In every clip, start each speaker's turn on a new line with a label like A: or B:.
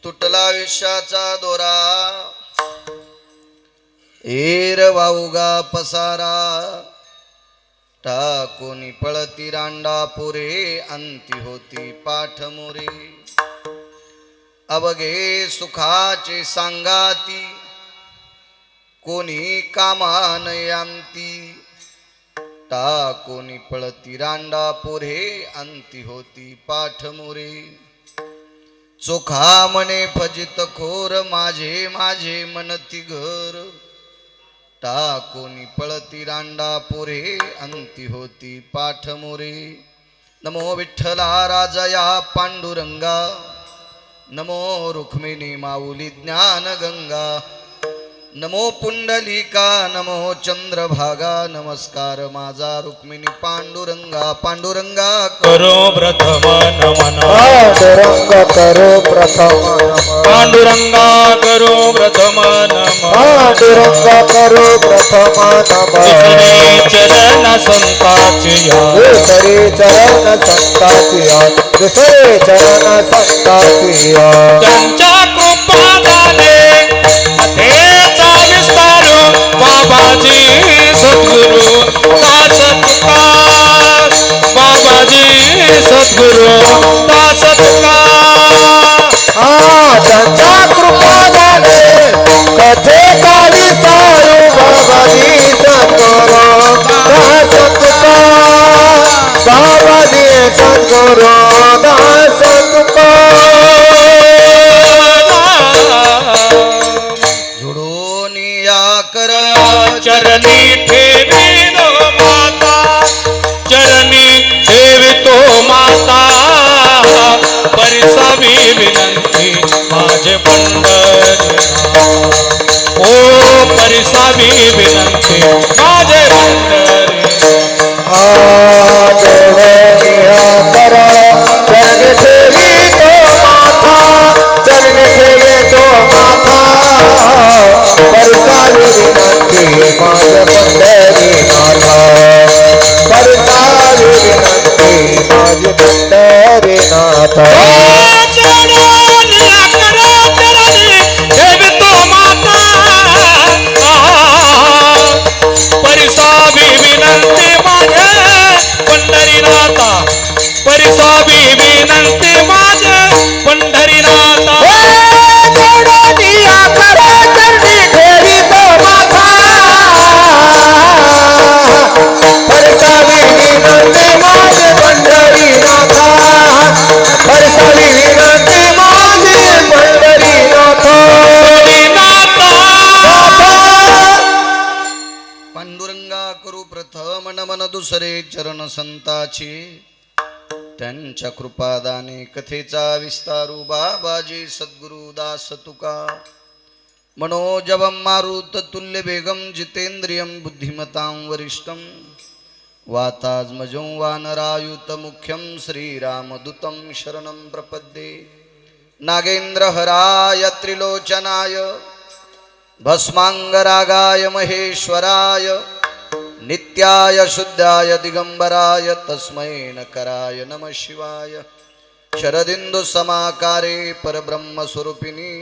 A: तुटला विश्वाचा दोरा एर वाऊगा पसारा टाकोनी पळती रांडा पुरे अंती होती पाठ मोरे अवघे सुखाचे सांगाती कोणी कामान यांती टाकोनी पळती रांडा पुरे अंती होती पाठ मोरे चोखा मने फजित खोर माझे माझे मनती घर टाकोनी पळती रांडा पुरे अंती होती पाठ मोरे नमो विठ्ठला राजया पांडुरंगा नमो रुक्मिणी माऊली ज्ञान गंगा नमो पुंडलिका नमो चंद्रभागा नमस्कार माझा रुक्मिणी पांडुरंगा पांडुरंगा
B: करो प्रथम नमन
C: पांडुरंग करो प्रथम नमन
B: पांडुरंगा करो प्रथम नमन
C: पांडुरंग करो प्रथम नमन
B: चरण संताचे
C: दुसरे चरण संताची दुसरे चरण संताची
B: त्यांच्या कृपादाने कथेचा विस्तार बाबाजी सद्गुरु दास तुका बाबाजी सद्गुरु दास तुका
C: त्यांच्या कृपादाने कथेचा विस्तार बाबाजी सद्गुरु दास तुका बाबाजी सद्गुरु दास तुका
B: चरणी ठेवी दो माता चरणी ठेवी तो माता परिसावी विनंती माझे पंढरी ओ परिसावी विनंती माझे पंढरी
C: चरण ठेवी तो माता चरण ठेवी तो माता परसावी विनंती माझ पंढरी नाथा परसावी विनंती माझ पंढरी नाथा
B: परिसावी विनंती माझे पंढरीनाथा परिसावी विनंती माझे पंढरीनाथा
A: पांडुरंगा करू प्रथम नमन दुसरे चरण संताचे त्यांच्या कृपादाने कथेचा विस्तारू बाबाजी सद्गुरु दास तुका मनोजवं मारुत तुल्य वेगं जितेंद्रियं बुद्धिमतां वरिष्ठं वातात्मजं वानरायुत मुख्यं श्रीरामदूतं शरणं प्रपद्ये नागेन्द्रहराय त्रिलोचनाय भस्मांगरागाय महेश्वराय नित्याय शुद्धाय दिगंबराय तस्मै नकराय नमः शिवाय शरदिंदु समाकारे परब्रह्मस्वरूपिणी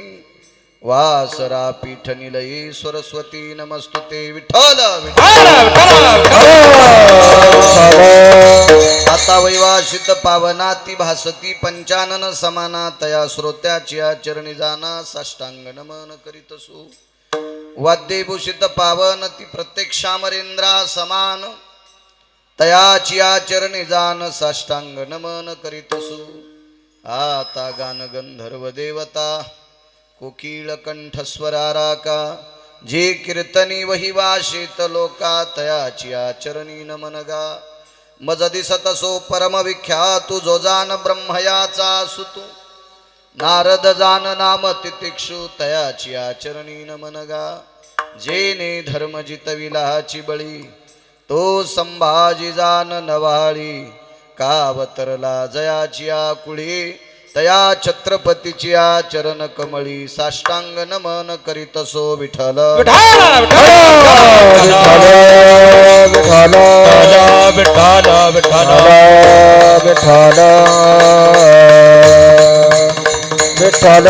A: वासरा पीठ निलये सरस्वती नमस्तुते विठ्ठल आता वैवासित पावनाती भासती पंचानन समाना तया श्रोत्याची आचरणी जाना साष्टांग नमन करीतसु वाद्यभूषित पावन ती प्रत्यक्षामरेंद्रा समान तयाची आचरणी जान साष्टांग नमन करीतसु आता गान गंधर्व देवता कोकिळ कंठस्वराराका जे कीर्तनी वही वाशित लोका तयाची आचरणी नमनगा मज दिसत सो परम विख्यातु जो जान ब्रह्मयाचा सुतु नारद जान नाम तितिक्षु तयाची आचरणी नमनगा जेने धर्म जितविलाची बळी तो संभाजी जान नवाळी कावतरला जयाची आकुळी तया छत्रपतीची चरण कमळी साष्टांग नमन करीतसो विठ्ठल
C: विठ्ठल
B: विठ्ठल
C: विठ्ठल विठ्ठल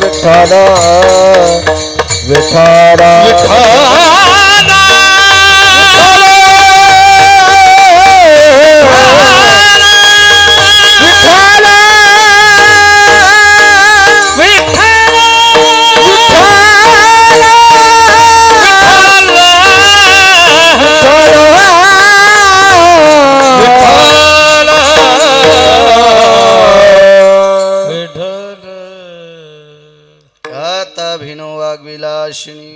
C: विठ्ठल विठ्ठल
A: अभिनव वाग्विलासिनी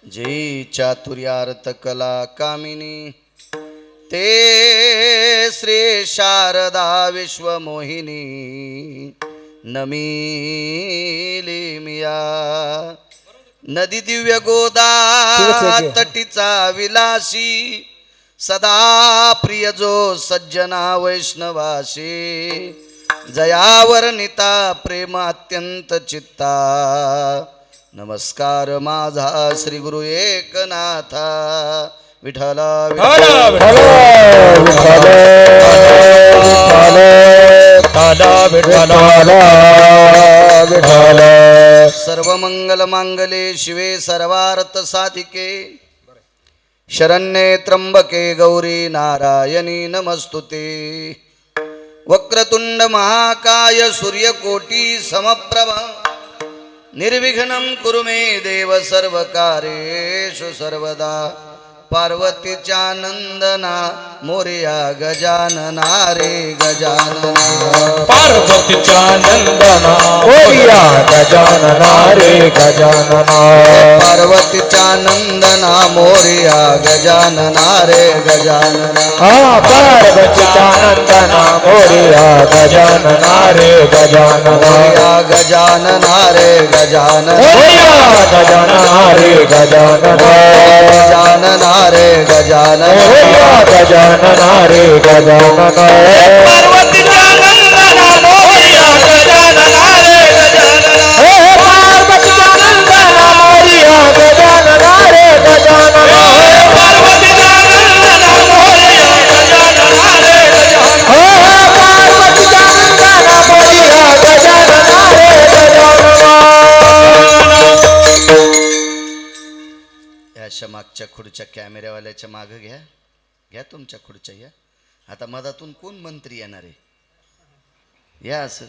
A: जय चातुर्यार्थ कला कामिनी ते श्री शारदा विश्वमोहिनी नमिली मिया नदी दिव्य गोदा तटीचा विलासी सदा प्रिय जो सज्जना वैष्णवासी जयावर्णिता प्रेम अत्यंत चित्ता नमस्कार माझा श्री गुरु एकनाथा विठ्ठला सर्व मंगल मांगले शिवे सर्वार्थ साधिके शरण्ये त्र्यंबके गौरी नारायणी नमस्तुते वक्रतुंड महाकाय सूर्यकोटी समप्रभ निर्विघ्नं कुरु मे देव सर्वकार्येषु सर्वदा पार्वतीच्या नंदना मोरया गजानना रे गजानना
B: पार्वतीच्या नंदना
C: मोरया गजानना रे गजानना
A: पार्वतीच्या नंदना मोरया गजानना रे गजानना
C: पार्वतीच्या नंदना मोरया गजानना रे गजानना
A: मोरया गजानना रे गजानना
C: गजानना रे गजानना
A: गजानना रे गजानना
C: गजानना रे गजानना
B: पार्वतीच्या नंदना मोरया गजानना रे गजानना
C: पार्वतीच्या नंदना मोरया गजानना रे गजानना
B: पार्वतीच्या नंदना मोरया गजानना रे गजानना
C: पार्वतीच्या नंदना मोरया गजानना रे गजानना
A: अशा मागच्या खुर्च्या कॅमेऱ्यावाल्याच्या मागं घ्या घ्या तुमच्या खुर्च्या या आता मधातून कोण मंत्री येणार आहे या असं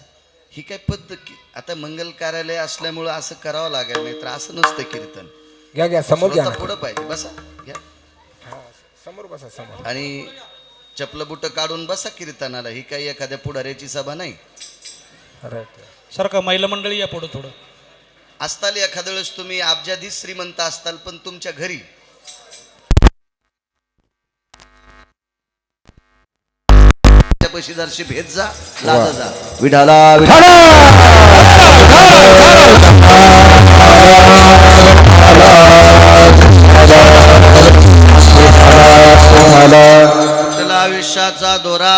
A: ही काय पद्धत आता मंगल कार्यालय असल्यामुळं असं करावं लागेल नाही तर असं नसतं कीर्तन
C: घ्या घ्या समोर घ्या
A: पुढं पाहिजे बसा घ्या
C: समोर बसा समोर
A: आणि चपलं बुटं काढून बसा कीर्तनाला ही काही एखाद्या पुढाऱ्याची सभा नाही
B: सारखं महिला मंडळी या पुढं थोडं
A: असताल एखाद्या वेळेस तुम्ही अब्जाधीश श्रीमंत असताल पण तुमच्या घरी पशीदारशी भेट जा लाजा जा विठाला आयुष्याचा दोरा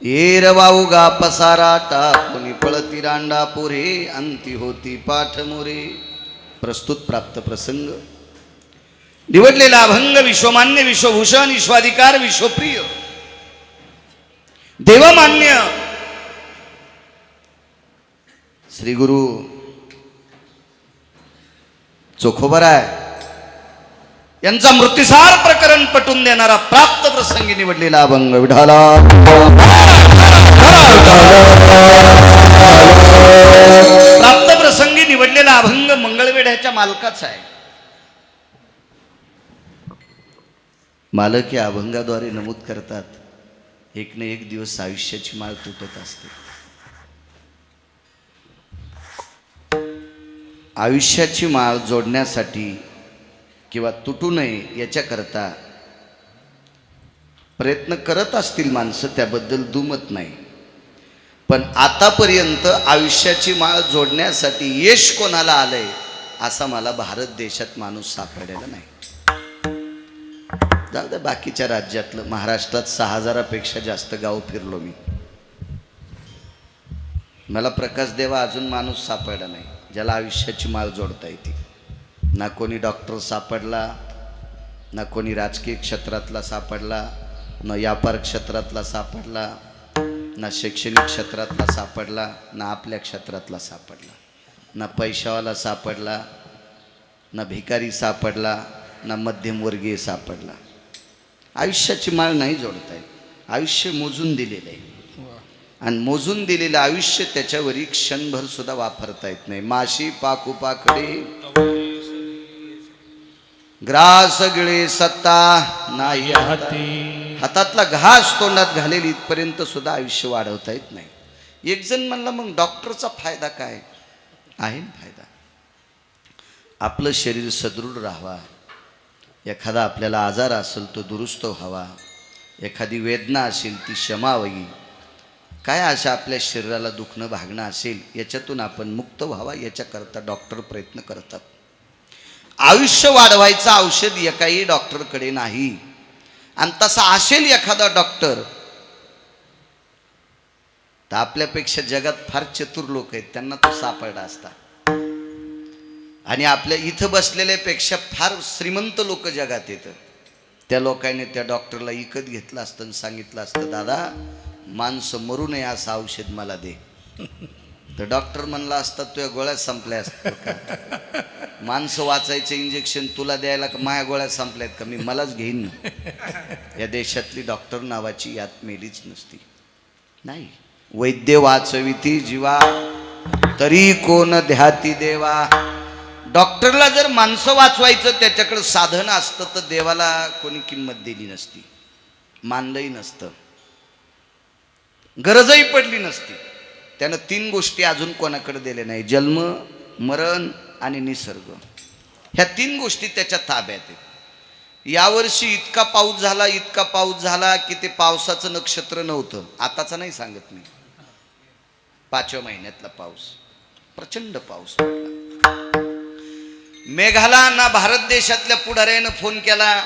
A: येर वाऊगा पसारा टाकुनी पळती रांडा पुरे अंती होती पाठ मोरे प्रस्तुत प्राप्त प्रसंग निवडलेला अभंग विश्वमान्य विश्वभूषण विश्वाधिकार विश्वप्रिय देवमान्य श्री गुरु चोखोबराय यांचा मृत्यूसार प्रकरण पटून देणारा प्राप्त प्रसंगी निवडलेला अभंग विठाला प्राप्त प्रसंगी निवडलेला अभंग मंगळवेढ्याच्या मालकाचा आहे मालक या अभंगाद्वारे नमूद करतात एक ना एक दिवस आयुष्याची माळ तुटत असते आयुष्याची माळ जोडण्यासाठी किंवा तुटू नये याच्याकरता प्रयत्न करत असतील माणसं त्याबद्दल दुमत नाही पण आतापर्यंत आयुष्याची माळ जोडण्यासाठी यश कोणाला आलंय असा मला भारत देशात माणूस सापडलेला नाही जाऊ दे बाकीच्या राज्यातलं महाराष्ट्रात 6000पेक्षा जास्त गाव फिरलो मी मला प्रकाश देवा अजून माणूस सापडला नाही ज्याला आयुष्याची माळ जोडता येते ना कोणी डॉक्टर सापडला ना कोणी राजकीय क्षेत्रातला सापडला, ना व्यापार क्षेत्रातला सापडला, ना शैक्षणिक क्षेत्रातला सापडला, ना आपल्या क्षेत्रातला सापडला, ना पैशावाला सापडला, ना भिकारी सापडला, ना मध्यमवर्गीय सापडला. आयुष्याची माळ नाही जोडता येत. आयुष्य मोजून दिलेलं आहे आणि मोजून दिलेलं आयुष्य त्याच्यावरी क्षणभर सुद्धा वापरता येत नाही. माशी पाकू पाकडे ग्रास गिळे सत्ता नाही हाती. हातातला घास तोंडात घालेल इथपर्यंत सुद्धा आयुष्य वाढवता येत नाही. एक जण म्हणला मग डॉक्टरचा फायदा काय आहे? ना फायदा, आपलं शरीर सदृढ राहावा, एखादा आपल्याला आजार असेल तो दुरुस्त व्हावा, एखादी वेदना असेल ती शमावी, काय अशा आपल्या शरीराला दुखणं भागणं असेल याच्यातून आपण मुक्त व्हावा, याच्याकरता डॉक्टर प्रयत्न करतात. आयुष्य वाढवायचं औषध एकाही डॉक्टरकडे नाही. आणि तसा असेल एखादा डॉक्टर तर आपल्यापेक्षा जगात फार चतुर लोक आहेत, त्यांना तो सापडला असता. आणि आपल्या इथं बसलेल्यापेक्षा फार श्रीमंत लोक जगात येतं, त्या लोकांनी त्या डॉक्टरला विकत घेतलं असतं आणि सांगितलं असतं, दादा माणसं मरू नये असं औषध मला दे. तर डॉक्टर म्हणला असता तुझ्या गोळ्या संपल्या असतात. माणसं वाचायचं इंजेक्शन तुला द्यायला का माझ्या गोळ्या संपल्यात का, मी मलाच घेईन ना. या देशातली डॉक्टर नावाची यात मेलीच नसती. नाही, वैद्य वाचविती जीवा तरी कोण ध्याती देवा. डॉक्टरला जर माणसं वाचवायचं त्याच्याकडे साधन असतं तर देवाला कोणी किंमत दिली नसती, मानलंही नसतं, गरजही पडली नसती. त्यानं 3 गोष्टी अजून कोणाकडे दिल्या नाही, जन्म, मरण आणि निसर्ग. ह्या 3 गोष्टी त्याच्या ताब्यात आहेत. यावर्षी इतका पाऊस झाला की ते पावसाचं नक्षत्र नव्हतं. आताचा नाही सांगत मी, 5व्या महिन्यातला पाऊस, प्रचंड पाऊस पडला. मेघाला ना भारत देशातल्या पुढाऱ्यानं फोन केला,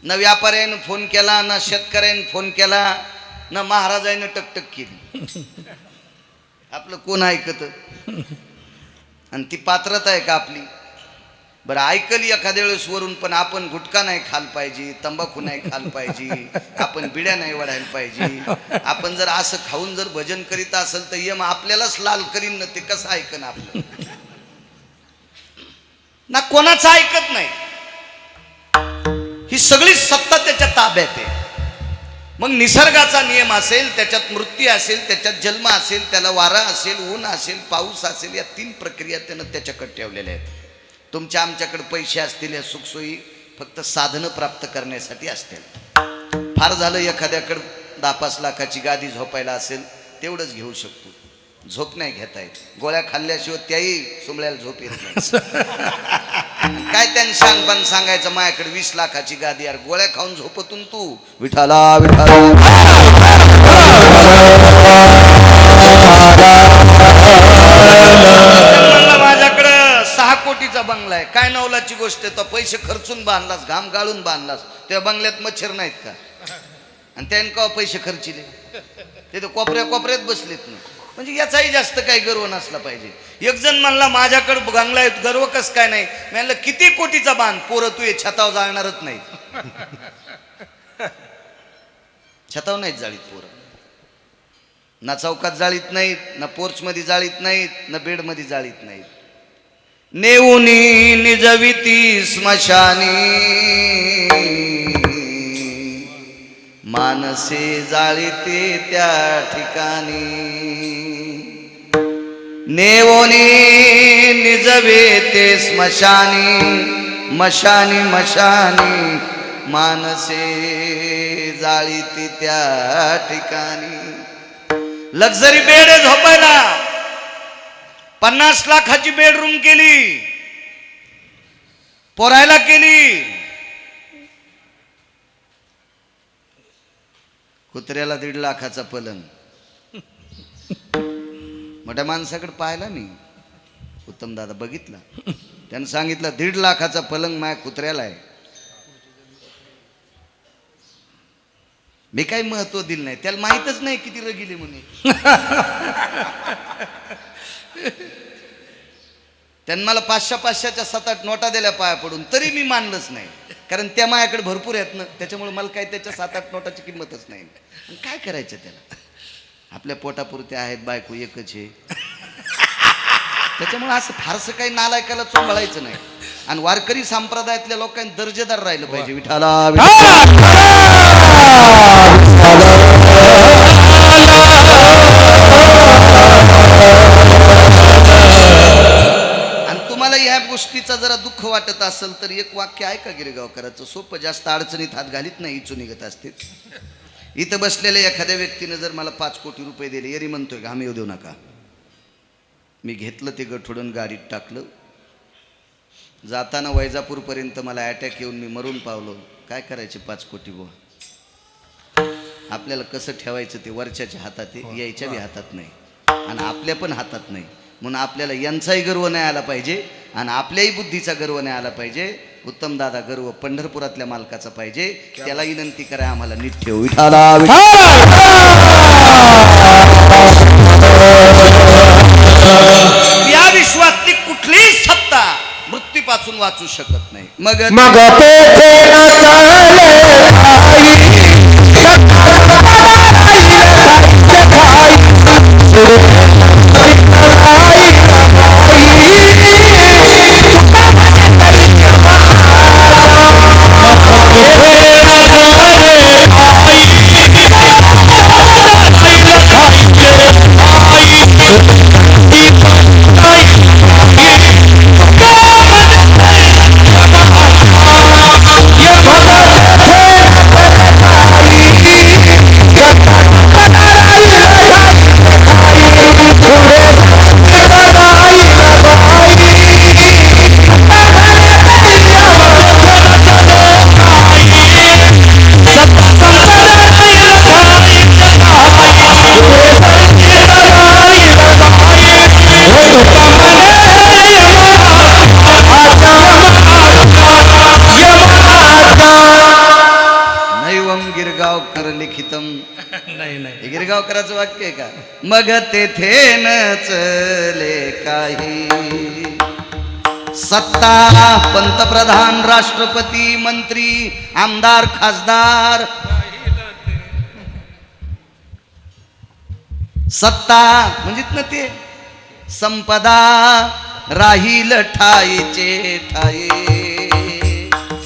A: ना व्यापाऱ्यानं फोन केला, ना शेतकऱ्यानं फोन केला, ना महाराजानं टकटक केली. आपलं कोण ऐकत? आणि ती पात्रता आहे का आपली? बरं ऐकली एखाद्या वेळेस वरून, पण आपण गुटखा नाही खाल पाहिजे, तंबाखू नाही खाल पाहिजे, आपण बिड्या नाही वडायला पाहिजे. आपण जर असं खाऊन जर भजन करीत असेल तर यम आपल्यालाच लाल करीन ना. ते कसं ऐकन आपलं? ना कोणाचं ऐकत नाही. ही सगळी सत्ता त्याच्या ताब्यात आहे. मग निसर्गाचा नियम असेल, त्याच्यात मृत्यू असेल, त्याच्यात जन्म असेल, त्याला वारा असेल, ऊन असेल, पाऊस असेल, या 3 प्रक्रिया त्यानं त्याच्याकडे ठेवलेल्या आहेत. तुमच्या आमच्याकडे पैसे असतील, या सुखसोयी फक्त साधनं प्राप्त करण्यासाठी असतील. फार झालं एखाद्याकडे 10-5 लाखाची गादी झोपायला असेल, तेवढंच घेऊ शकतो. झोप नाही घेता येत. गोळ्या खाल्ल्याशिवाय त्याही सुमळ्याला झोप येत नाही. काय त्यांनी सांगपण सांगायचं, माझ्याकडे 20 लाखाची गादी, यार गोळ्या खाऊन झोपतून तू विठाला विठाला. माझ्याकडं 6 कोटीचा बंगला आहे. काय नवलाची गोष्ट आहे, तो पैसे खर्चून बांधलास, घाम गाळून बांधलास. त्या बंगल्यात मच्छर नाहीत का? आणि त्याने का पैसे खर्चिले? ते तर कोपऱ्यात बसलेत ना. म्हणजे याचाही जास्त काही गर्व नसला पाहिजे. एक जण म्हणला माझ्याकडे बंगला आहे, गर्व कस काय नाही? म्हणलं किती कोटीचा बांध, पोरं तू हे छताव जाळणारच नाही. छताव नाहीत जाळीत पोरं, ना चौकात जाळीत नाहीत, ना पोर्च मध्ये जाळीत नाहीत, ना बेड मध्ये जाळीत नाहीत. नेऊनी निजविती स्मशानी मानसे जाळीते त्या ठिकाणी. नेवोनी निजवे ते स्मशानी मशानी मशानी मानसे जाळीते त्या ठिकाणी. लक्झरी बेड आहे झोपायला, 50 लाखाची बेडरूम केली, पोरायला केली. कुत्र्याला 1.5 लाखाचा पलंग. मोठ्या माणसाकडे पाहिला मी, उत्तम दादा बघितला, त्यानं सांगितलं 1.5 लाखाचा पलंग माझ्या कुत्र्याला आहे. मी काही महत्व दिलं नाही, त्याला माहीतच नाही किती रगिले म्हणून. त्यांनी मला 500-500च्या 7-8 नोटा दिल्या पाया पडून, तरी मी मानलंच नाही, कारण त्या माझ्याकडे भरपूर आहेत ना, त्याच्यामुळे मला काही त्याच्या 7-8 नोटाची किंमतच नाही. आणि काय करायचं त्याला, आपल्या पोटापुरते आहेत, बायको एकच आहे, त्याच्यामुळे असं फारसं काही नालायकाला चोंबळायचं नाही. आणि वारकरी संप्रदायातल्या लोकांनी दर्जेदार राहिलं पाहिजे. विठाला तुम्हाला ह्या गोष्टीचा जरा दुःख वाटत असेल तर एक वाक्य ऐका गिरगावकरांचं, सोपं, जास्त अडचणीत हात घालीत नाही, इचू निघत असते. इथं बसलेल्या एखाद्या व्यक्तीने जर मला 5 कोटी रुपये दिले, एरी म्हणतोय घाम येऊ देऊ नका, मी घेतलं ते गठोडून गाडीत टाकलं, जाताना वैजापूरपर्यंत मला अटॅक येऊन मी मरून पावलो, काय करायचे 5 कोटी बुवा. आपल्याला कसं ठेवायचं ते वरच्याच्या हातात आहे, यायच्या बी हातात नाही, आणि आपल्या पण हातात नाही. म्हणून आपल्याला यांचाही गर्व नाही आला पाहिजे आणि आपल्याही बुद्धीचा गर्व नाही आला पाहिजे. उत्तम दादा गर्व पंढरपुरातल्या मालकाचा पाहिजे, त्याला विनंती करा आम्हाला नीट ठेवू. या विश्वातली कुठलीही सत्ता मृत्यूपासून वाचू शकत नाही. मग गिरगावकरांचं वाक्य आहे का, मग तेथे नचले काही सत्ता, पंतप्रधान, राष्ट्रपती, मंत्री, आमदार, खासदार, सत्ता म्हणजेच ना ते संपदा, राहील ठाईचे ठाई.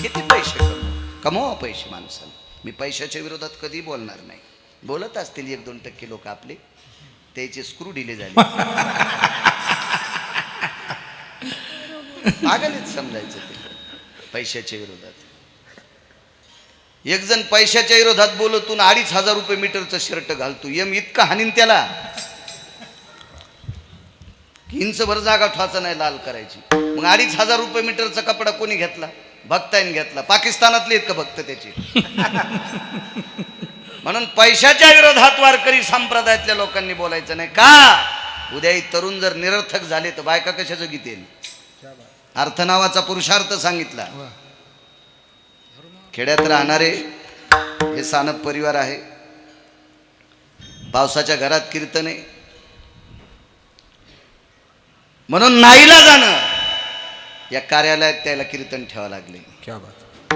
A: किती पैसे कमवा पैसे माणसाला. मी पैशाच्या विरोधात कधी बोलणार नाही, बोलत असतील 1-2% लोक आपले, त्याचे स्क्रू ढिले झाले, पागलच समजायचं ते पैशाच्या विरोधात. एक जण पैशाच्या विरोधात बोलतून 2500 रुपये मीटरचं शर्ट घालतो, इतका हानीन त्याला, इंचभर जागा ठोचा नाही लाल करायची. मग 2500 रुपये मीटरचा कपडा कोणी घेतला, भक्ताईन घेतला, पाकिस्तानातले आहेत का भक्त त्याचे. म्हणून पैशाच्या विरोधात वारकरी संप्रदायातल्या लोकांनी बोलायचं नाही. का, उद्या तरुण जर निरर्थक झाले तर बायका कशाचं गीतेल. अर्थ नावाचा पुरुषार्थ सांगितला. खेड्यात राहणारे हे सानप परिवार आहे, पावसाच्या घरात कीर्तन आहे, म्हणून नाहीला जाणं या कार्यालयात त्याला कीर्तन ठेवावं लागले.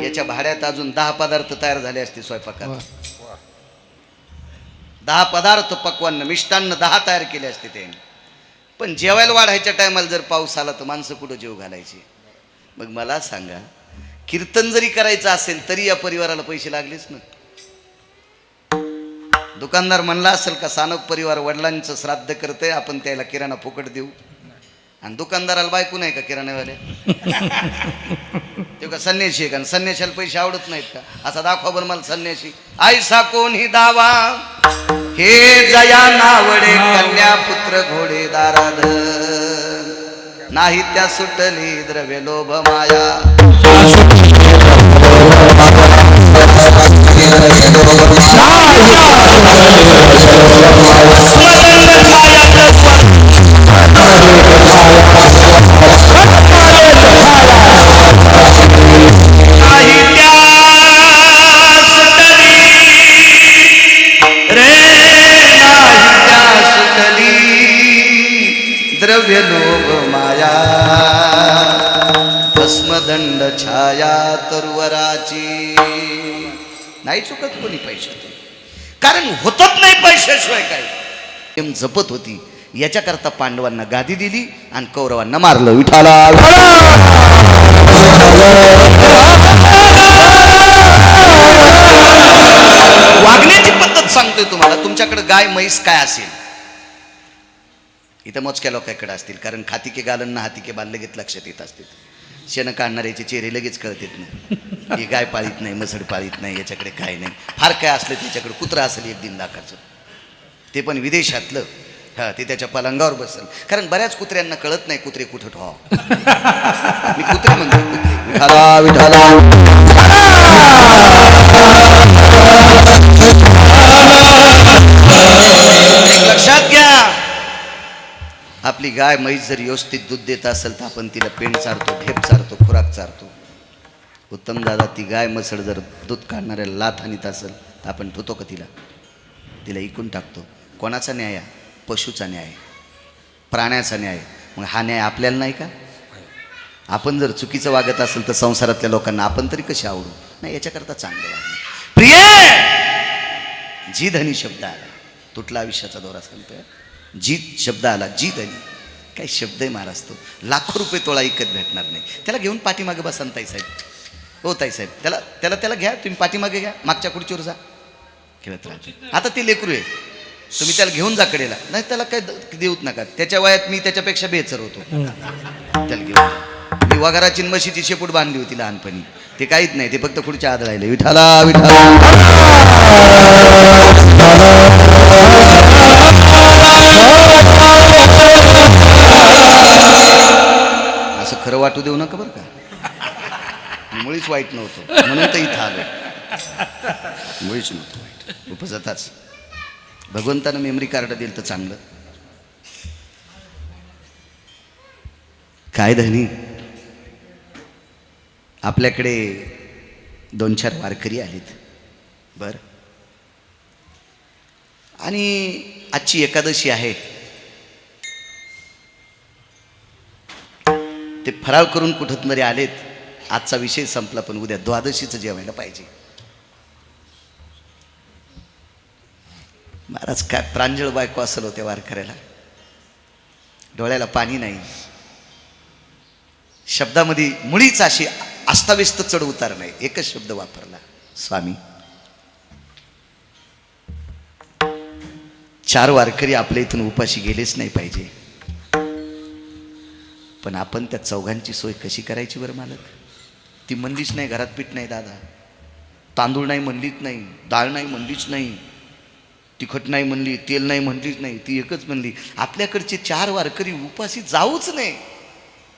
A: याच्या भाड्यात अजून 10 पदार्थ तयार झाले असते स्वयंपाकात, 10 पदार्थ पक्वान्न मिष्टान्न 10 तयार केले असते त्याने. पण जेवायला वाढायच्या टायमाला जर पाऊस आला तर माणसं कुठं जेव घालायची. मग मला सांगा, कीर्तन जरी करायचं असेल तरी या परिवाराला पैसे लागलेच ना. दुकानदार म्हणला असेल का सानप परिवार वडिलांचं श्राद्ध करतंय, आपण त्याला किराणा फुकट देऊ. आणि दुकानदाराला बायको नाही का किराण्यावाले, ते का संन्याशी आहे का, संन्याशाला पैसे आवडत नाहीत का. असा दाखवा बरं मला संन्याशी. आयसा कोणी दावा हे जया नावडे, कन्या पुत्र घोडे दाराध, नाही त्या सुटली द्रव्य लोभ माया. द्रव्य लोभ माया. व्यवहाराची. नाही चुकत कोणी पैशातून, कारण होतच नाही पैशाशिवाय काय. प्रेम जपत होती, याच्याकरता पांडवांना गादी दिली आणि कौरवांना मारलं. विठाला वागण्याची पद्धत सांगतोय तुम्हाला. तुमच्याकडे गाय म्हैस काय असेल, इथं मोजक्या लोकांकडे असतील, कारण खातिके गालंना हातिके बाल लगेच लक्षात येत असतील. शेण काढणाऱ्याचे चेहरे लगेच कळतात नाही, ही गाय पाळीत नाही, मसड पाळीत नाही, याच्याकडे काय नाही. फार काय असलं त्याच्याकडे कुत्रा असेल 1-1.5 लाखाचं, ते पण विदेशातलं. हा, ते त्याच्या पलंगावर बसल, कारण बऱ्याच कुत्र्यांना कळत नाही कुत्रे कुठं ठेवा. मी कुत्रे म्हणतो, विठाला विठाला. लक्षात घ्या, आपली गाय म्हैस जर व्यवस्थित दूध देत असेल तर आपण तिला पेंड चारतो, ढेप चारतो, खुराक चारतो. उत्तम दादा, ती गाय मसड जर दूध काढणाऱ्याला लाथ आणीत असेल तर आपण ठेवतो का तिला? तिला इकून टाकतो. कोणाचा न्याय आहे? पशुचा न्याय, प्राण्याचा न्याय. मग हा न्याय आपल्याला नाही का? आपण जर चुकीचं वागत असेल तर संसारातल्या लोकांना आपण तरी कशी आवडू? नाही, याच्याकरता चांगलं वागणं. प्रिय जी धनी शब्द आला, तुटला आयुष्याचा दोरा सांगतोय. जीत शब्द आला, जी धनी. काय शब्द आहे महाराज तो. लाखो रुपये तोळा इकत भेटणार नाही. त्याला घेऊन पाठीमागे बसा ताई साहेब. हो ताई साहेब, त्याला घ्या तुम्ही, पाठीमागे घ्या, मागच्या खुर्चीवर जा, खेळत राहते. आता ते लेकरू आहे, तुम्ही त्याला घेऊन जा कडेला. नाही, त्याला काय देऊच नका. त्याच्या वयात मी त्याच्यापेक्षा बेचर होतो. त्याला घेऊन जा. मी वगाराची म्हशीची शेपूट बांधली होती लहानपणी. ते काहीच नाही, ते फक्त खुर्च्या आत राहिले. विठाला विठाला. असं खरं वाटू देऊ नका बरं का. मुळीच वाईट नव्हतं, म्हणून तर इथं आलो. मुळीच नव्हतं वाईट, उपजताच. भगवंतानं मेमरी कार्ड दिलं तर चांगलं. काय धनी, आपल्याकडे 2-4 वारकरी आलेत. बर, आणि आजची एकादशी आहे. ते फराळ करून कुठं तरी आलेत. आजचा विषय संपला, पण उद्या द्वादशीचं जेवायला पाहिजे. महाराज, काय प्रांजळ बायको असेल होत्या वारकऱ्याला. डोळ्याला पाणी नाही, शब्दामध्ये मुळीच अशी अस्ताव्यस्त चढ उतार नाही. एकच शब्द वापरला, स्वामी. 4 वारकरी आपल्या इथून उपाशी गेलेच नाही पाहिजे, पण आपण त्या चौघांची सोय कशी करायची बरं मालक? ती म्हणलीच नाही, घरात पीठ नाही दादा, तांदूळ नाही म्हणलीच नाही, डाळ नाही म्हणलीच नाही, तिखट नाही म्हणली, तेल नाही म्हणलीच नाही. ती एकच म्हणली, आपल्याकडचे 4 वारकरी उपाशी जाऊच नाही.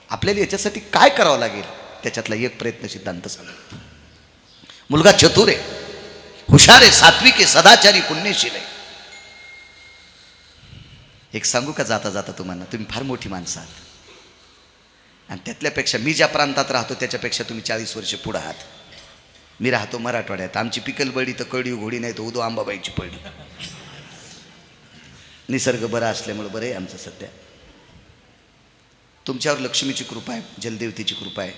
A: आपल्याला याच्यासाठी काय करावं लागेल? त्याच्यातला एक प्रयत्न सिद्धांत सांगतो. मुलगा चतुर आहे, हुशार आहे, सात्विक आहे, सदाचारी, पुण्यशील आहे. एक सांगू का जाता जाता तुम्हाला? तुम्ही फार मोठी माणसं आहात, आणि त्यातल्यापेक्षा मी ज्या प्रांतात राहतो त्याच्यापेक्षा तुम्ही 40 वर्ष पुढे आहात. मी राहतो मराठवाड्यात. आमची पिकलबडी तर कळडी घोडी नाही तर उदो आंबाबाईची पडली. निसर्ग बरा असल्यामुळे बरं आहे आमचं सध्या. तुमच्यावर लक्ष्मीची कृपा आहे, जलदेवतेची कृपा आहे,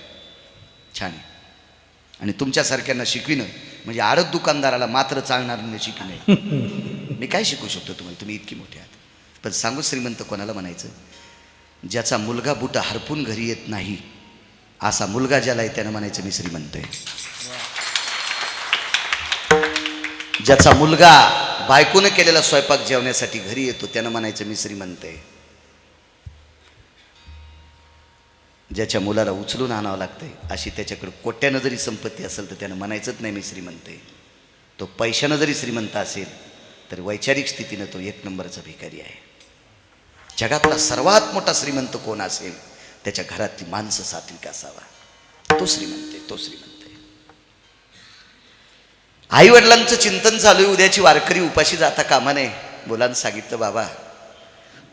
A: छान आहे. आणि तुमच्यासारख्यांना शिकविणं म्हणजे आडत दुकानदाराला मात्र चालणार नाही शिकविणं. मी काय शिकू शकतो तुम्हाला? तुम्ही इतकी मोठी आहात. पण सांगू, श्रीमंत कोणाला म्हणायचं? ज्याचा मुलगा बुटा हरपून घरी येत नाही, असा मुलगा ज्याला आहे त्यानं म्हणायचं मी श्रीमंत आहे. ज्याचा मुलगा बायकोनं केलेला स्वयंपाक जेवण्यासाठी घरी येतो त्यानं म्हणायचं मी श्रीमंत आहे. ज्याच्या मुलाला उचलून आणावं लागतंय, अशी त्याच्याकडे कोट्यानं जरी संपत्ती असेल तर त्यानं म्हणायचंच नाही मी श्रीमंत आहे. तो पैशानं जरी श्रीमंत असेल तर वैचारिक स्थितीनं तो 1 नंबरचा भिकारी आहे. जगातला सर्वात मोठा श्रीमंत कोण असेल, त्याच्या घरातली माणसं सात्विक असावा, तो श्रीमंत आहे, तो श्रीमंत आहे. आई वडिलांचं चिंतन चालू आहे, उद्याची वारकरी उपाशी जाता कामा नये. मुलांना सांगितलं, बाबा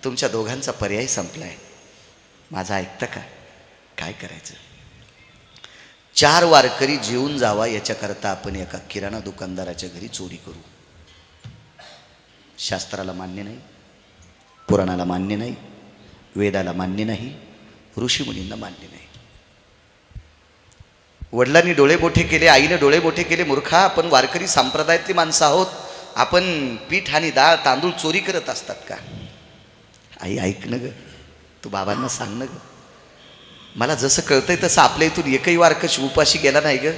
A: तुमच्या दोघांचा पर्याय संपलाय, माझा ऐकता का? काय करायचं? 4 वारकरी जेवून जावा याच्याकरता आपण एका किराणा दुकानदाराच्या घरी चोरी करू. शास्त्राला मान्य नाही, पुराणाला मान्य नाही, वेदाला मान्य नाही, ऋषीमुनींना मान्य नाही. वडिलांनी डोळे मोठे केले, आईने डोळे मोठे केले. मूर्खा, आपण वारकरी संप्रदायातली माणसं आहोत. आपण पीठ आणि डाळ तांदूळ चोरी करत असतात का? आई ऐक न ग, तू बाबांना सांग न ग. मला जसं कळतंय तसं आपल्या इथून एकही वारकरी उपाशी गेला नाही ग.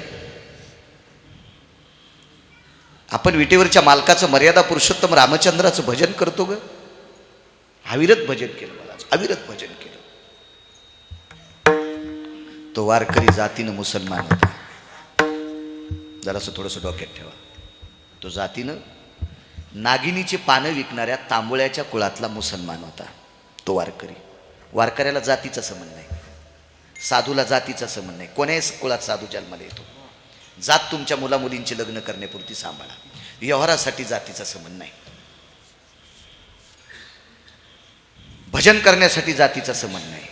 A: आपण विटेवरच्या मालकाचं, मर्यादा पुरुषोत्तम रामचंद्राचं भजन करतो ग. अविरत भजन केलं, मला अविरत भजन केलं. तो वारकरी जातीनं मुसलमान होता. जरासं थोडंसं डोक्यात ठेवा. तो जातीनं नागिनीची पानं विकणाऱ्या तांबोळ्याच्या कुळातला मुसलमान होता तो वारकरी. वारकऱ्याला जातीचा संबंध नाही, साधूला जातीचा संबंध नाही. कोण्याही कुळात साधू जन्माला येतो. जात तुमच्या मुला मुलींची लग्न करण्यापुरती सांभाळा. व्यवहारासाठी जातीचा संबंध नाही. भजन करण्यासाठी जातीचा संबंध नाही.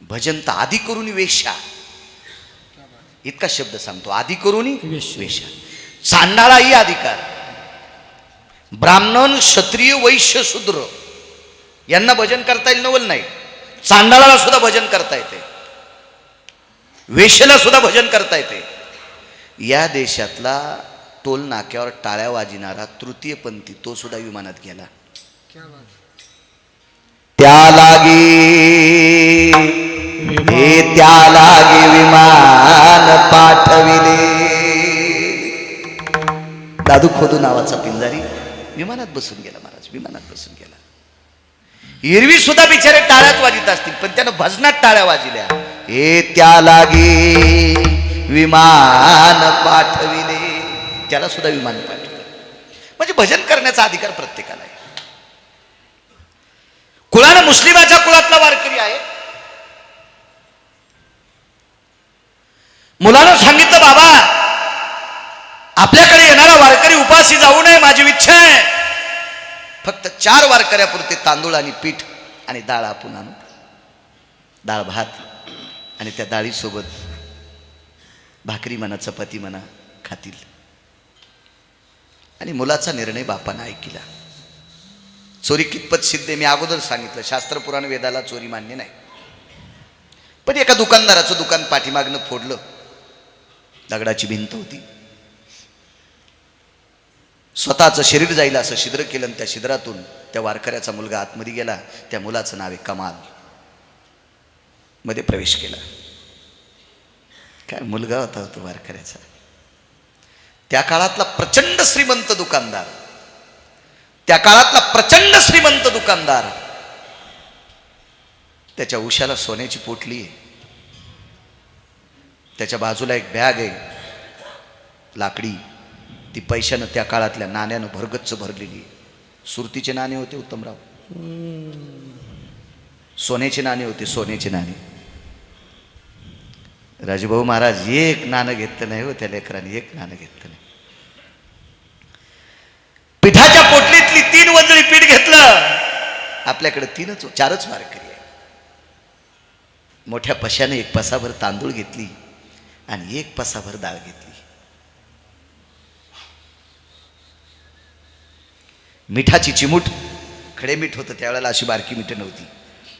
A: भजन तर आधी करून वेश्या, इतका शब्द सांगतो. आधी करून वेश्या. चांडाळाही अधिकार. ब्राह्मण, क्षत्रिय, वैश्य, शूद्र यांना भजन करता येईल नवल नाही. चांडाळाला सुद्धा भजन करता येते, वेश्येला सुद्धा भजन करता येते. या देशातला टोल नाक्यावर टाळ्या वाजणारा तृतीयपंथी तो सुद्धा विमानात गेला. त्या लागी विमान पाठविले. दादू खोदू नावाचा पिंजारी विमानात बसून गेला. महाराज विमानात बसून गेला. एरवी सुद्धा बिचारे टाळ्यात वाजित असतील, पण त्यानं भजनात टाळ्या वाजिल्या. हे त्या लागी विमान पाठविले. त्याला सुद्धा विमान पाठवलं. म्हणजे भजन करण्याचा अधिकार प्रत्येकाला आहे. कुळानं मुस्लिमाच्या कुळातला वारकरी आहे. मुलानं सांगितलं, बाबा आपल्याकडे येणारा वारकरी उपाशी जाऊ नये, माझी इच्छा आहे. फक्त 4 वारकऱ्यापुरते तांदूळ आणि पीठ आणि डाळ आपण आणू. डाळ भात आणि त्या डाळीसोबत भाकरी म्हणा, चपाती म्हणा खातील. आणि मुलाचा निर्णय बापानं ऐकला. चोरी कितपत सिद्ध आहे मी अगोदर सांगितलं. शास्त्र पुराण वेदाला चोरी मान्य नाही. पण एका दुकानदाराचं दुकान पाठीमागनं फोडलं. दगडाची भिंत होती. स्वतःचं शरीर जाईल असं छिद्र केलं आणि त्या छिद्रातून त्या वारकऱ्याचा मुलगा आतमध्ये गेला. त्या मुलाचं नाव आहे कमाल. मध्ये प्रवेश केला. काय मुलगा होता तो वारकऱ्याचा. त्या काळातला प्रचंड श्रीमंत दुकानदार, त्या काळातला प्रचंड श्रीमंत दुकानदार. त्याच्या उशाला सोन्याची पोटली आहे. त्याच्या बाजूला एक बॅग आहे लाकडी. ती पैशानं, त्या काळातल्या नाण्यानं भरगच्च भरलेली. सुरतीचे नाणे होते उत्तमराव, सोन्याचे नाणे होते, सोन्याचे नाणे. राजभाऊ महाराज एक नाणं घेतलं नाही हो त्या लेकराने, एक नाणं घेतलं नाही. पिठाच्या पोटलीतली 3 वंजळी पीठ घेतलं. आपल्याकडे 4च वारकरी आहे. मोठ्या पशाने 1 पसाभर तांदूळ घेतली आणि 1 पसाभर डाळ घेतली. मिठाची चिमूट, खडे मीठ होतं त्यावेळेला, अशी बारकी मीठ नव्हती.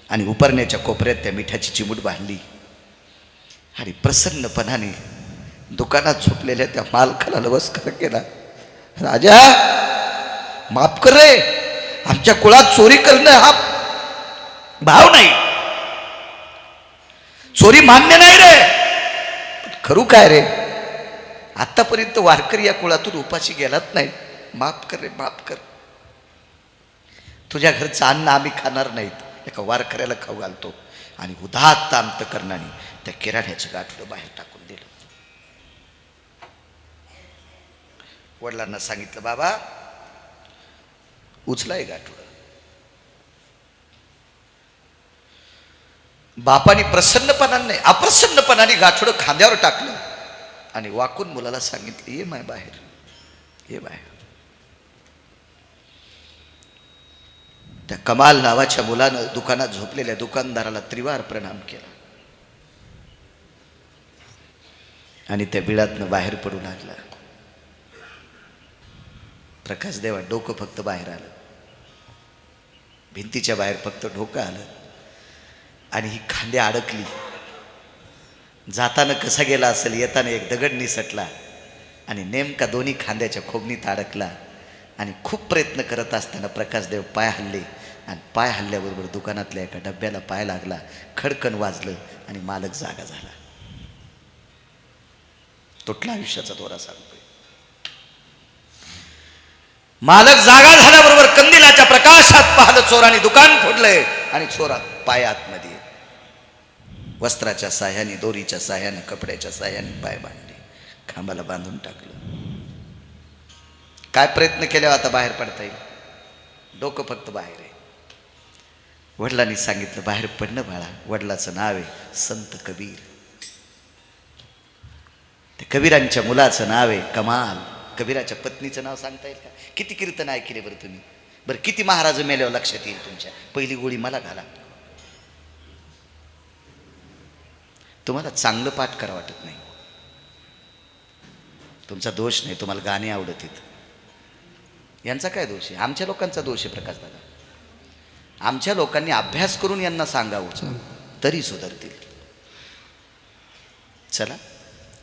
A: आणि उपरण्याच्या कोपऱ्यात त्या मिठाची चिमूट बांधली आणि प्रसन्नपणाने दुकानात झोपलेल्या त्या मालकाला नमस्कार केला. राजा माफ कर रे, आमच्या कुळात चोरी करणं हा भाव नाही, चोरी मान्य नाही रे. खरू काय रे, आतापर्यंत वारकरी या कुळातून उपाशी गेलात नाही. माफ कर रे, माफ कर. तुझ्या घरचं अन्न आम्ही खाणार नाहीत. एका वारकऱ्याला खाऊ घालतो. आणि उदात्त अंतकरणाने त्या किराण्याचं गाठोडं बाहेर टाकून दिलं. वडिलांना सांगितलं, बाबा उचलाय गाठोडं. बापाने प्रसन्नपणाने नाही, अप्रसन्नपणाने गाठोडं खांद्यावर टाकलं आणि वाकून मुलाला सांगितलं, ये माय बाहेर, ये बाहेर. त्या कमाल नावाच्या मुलानं दुकानात झोपलेल्या दुकानदाराला त्रिवार प्रणाम केला आणि त्या बिळातनं बाहेर पडू लागला. प्रकाश देवा डोकं फक्त बाहेर आलं, भिंतीच्या बाहेर फक्त डोकं आलं आणि ही खांद्या अडकली. जाताना कसा गेला असेल, येताना एक दगड निसटला आणि नेमका दोन्ही खांद्याच्या खोबणीत अडकला. आणि खूप प्रयत्न करत असताना प्रकाशदेव पाय हल्ले आणि पाय हल्ल्याबरोबर दुकानातल्या एका डब्याला पाय लागला. खडकन वाजलं आणि मालक जागा झाला. तुटला आयुष्याचा दोरा सांगतोय. मालक जागा झाल्याबरोबर कंदिलाच्या प्रकाशात पाहिलं चोराने दुकान फोडलंय आणि चोरा पाय आतमध्ये. वस्त्राच्या साह्याने, दोरीच्या साह्याने, कपड्याच्या साह्याने पाय बांधले, खांबाला बांधून टाकलं. काय प्रयत्न केल्यावर आता बाहेर पडता येईल? डोकं फक्त बाहेर आहे. वडिलांनी सांगितलं बाहेर पडणं बाळा. वडिलाचं नाव आहे संत कबीर. ते कबीरांच्या मुलाचं नाव आहे कमाल. कबीराच्या पत्नीचं नाव सांगता येईल का? किती कीर्तन ऐकले बरं तुम्ही? बरं किती महाराज मेल्यावर लक्षात येईल तुमच्या? पहिली गोळी मला घाला. तुम्हाला चांगलं पाठ करा वाटत नाही. तुमचा दोष नाही, तुम्हाला गाणे आवडत आहेत. यांचा काय दोष आहे? आमच्या लोकांचा दोष आहे प्रकाश दादा. आमच्या लोकांनी अभ्यास करून यांना सांगावं तरी सुधारतील. चला,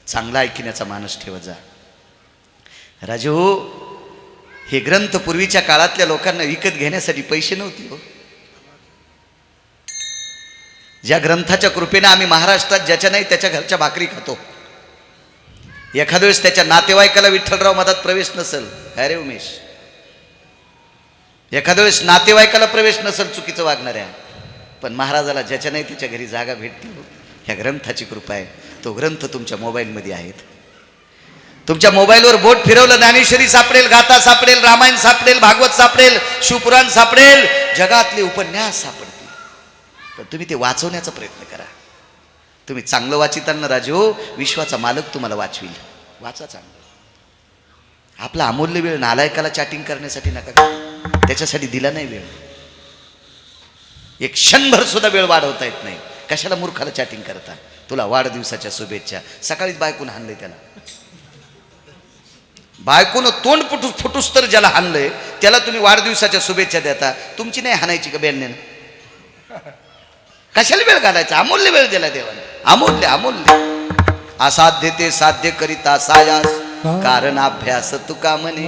A: चांगला ऐकण्याचा मानस ठेवत जा. राजू, हे ग्रंथ पूर्वीच्या काळातल्या लोकांना विकत घेण्यासाठी पैसे नव्हते हो. ज्या ग्रंथाच्या कृपेने आम्ही महाराष्ट्रात ज्याच्या नाही त्याच्या घरच्या भाकरी खातो. एखाद्या वेळेस त्याच्या नातेवाईकाला विठ्ठलराव मधात प्रवेश नसेल, अरे उमेश, एखाद्या वेळेस नातेवाईकाला प्रवेश नसेल चुकीचं वागणाऱ्या, पण महाराजाला ज्याच्या नाही त्याच्या घरी जागा भेटते. ह्या ग्रंथाची कृपा आहे. तो ग्रंथ तुमच्या मोबाईलमध्ये आहेत. तुमच्या मोबाईलवर बोट फिरवलं, ज्ञानेश्वरी सापडेल, गाथा सापडेल, रामायण सापडेल, भागवत सापडेल, शिवपुराण सापडेल, जगातले उपन्यास सापडतील. पण तुम्ही ते वाचवण्याचा प्रयत्न करा. तुम्ही चांगलं वाचिताना राजू, विश्वाचा मालक तुम्हाला वाचविल. वाचा चांगलं. आपला अमूल्य वेळ नालायकाला चॅटिंग करण्यासाठी नका घालवू. त्याच्यासाठी दिला नाही वेळ. एक क्षणभर सुद्धा वेळ वाढवता येत नाही. कशाला मूर्खाला चॅटिंग करता? तुला वाढदिवसाच्या शुभेच्छा. सकाळीच बायकून हाणलंय त्याला. बायकोनं तोंड फुटूस तर ज्याला हाणलंय त्याला तुम्ही वाढदिवसाच्या शुभेच्छा देता. तुमची नाही हाणायची का बेनने? कशाला वेळ घालायचा? अमूल्य वेळ दिला देवाने. अमूल्य अमूल्य. असाध्य ते साध्य करिता सायास, कारण अभ्यास तुका म्हणे.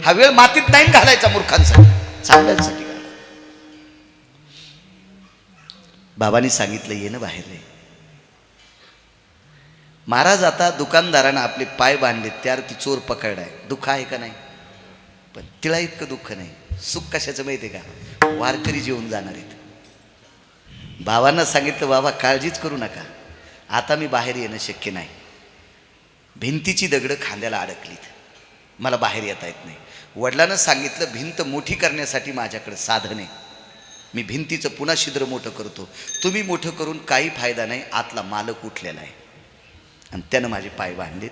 A: हा वेळ मातीत नाही घालायचा मूर्खांसाठी, चांगल्यासाठी घाला. बाबांनी सांगितलं ये ना बाहेर रे. महाराज आता दुकानदारानं आपले पाय बांधले, त्यावर ती चोर पकडलाय. दुःख आहे का नाही? पण तिला इतकं दुःख नाही. सुख कशाचं माहिती आहे का? वारकरी जेवून जाणार आहेत. बाबांना सांगितलं बाबा काळजीच करू नका, आता मी बाहेर येणं शक्य नाही. भिंतीची दगडं खांद्याला अडकलीत, मला बाहेर येता येत नाही. वडिलांना सांगितलं भिंत मोठी करण्यासाठी माझ्याकडे साधन आहे. मी भिंतीचं पुन्हा छिद्र मोठं करतो. तुम्ही मोठं करून काही फायदा नाही. आतला मालक उठलेला आहे आणि त्यानं माझे पाय बांधलेत.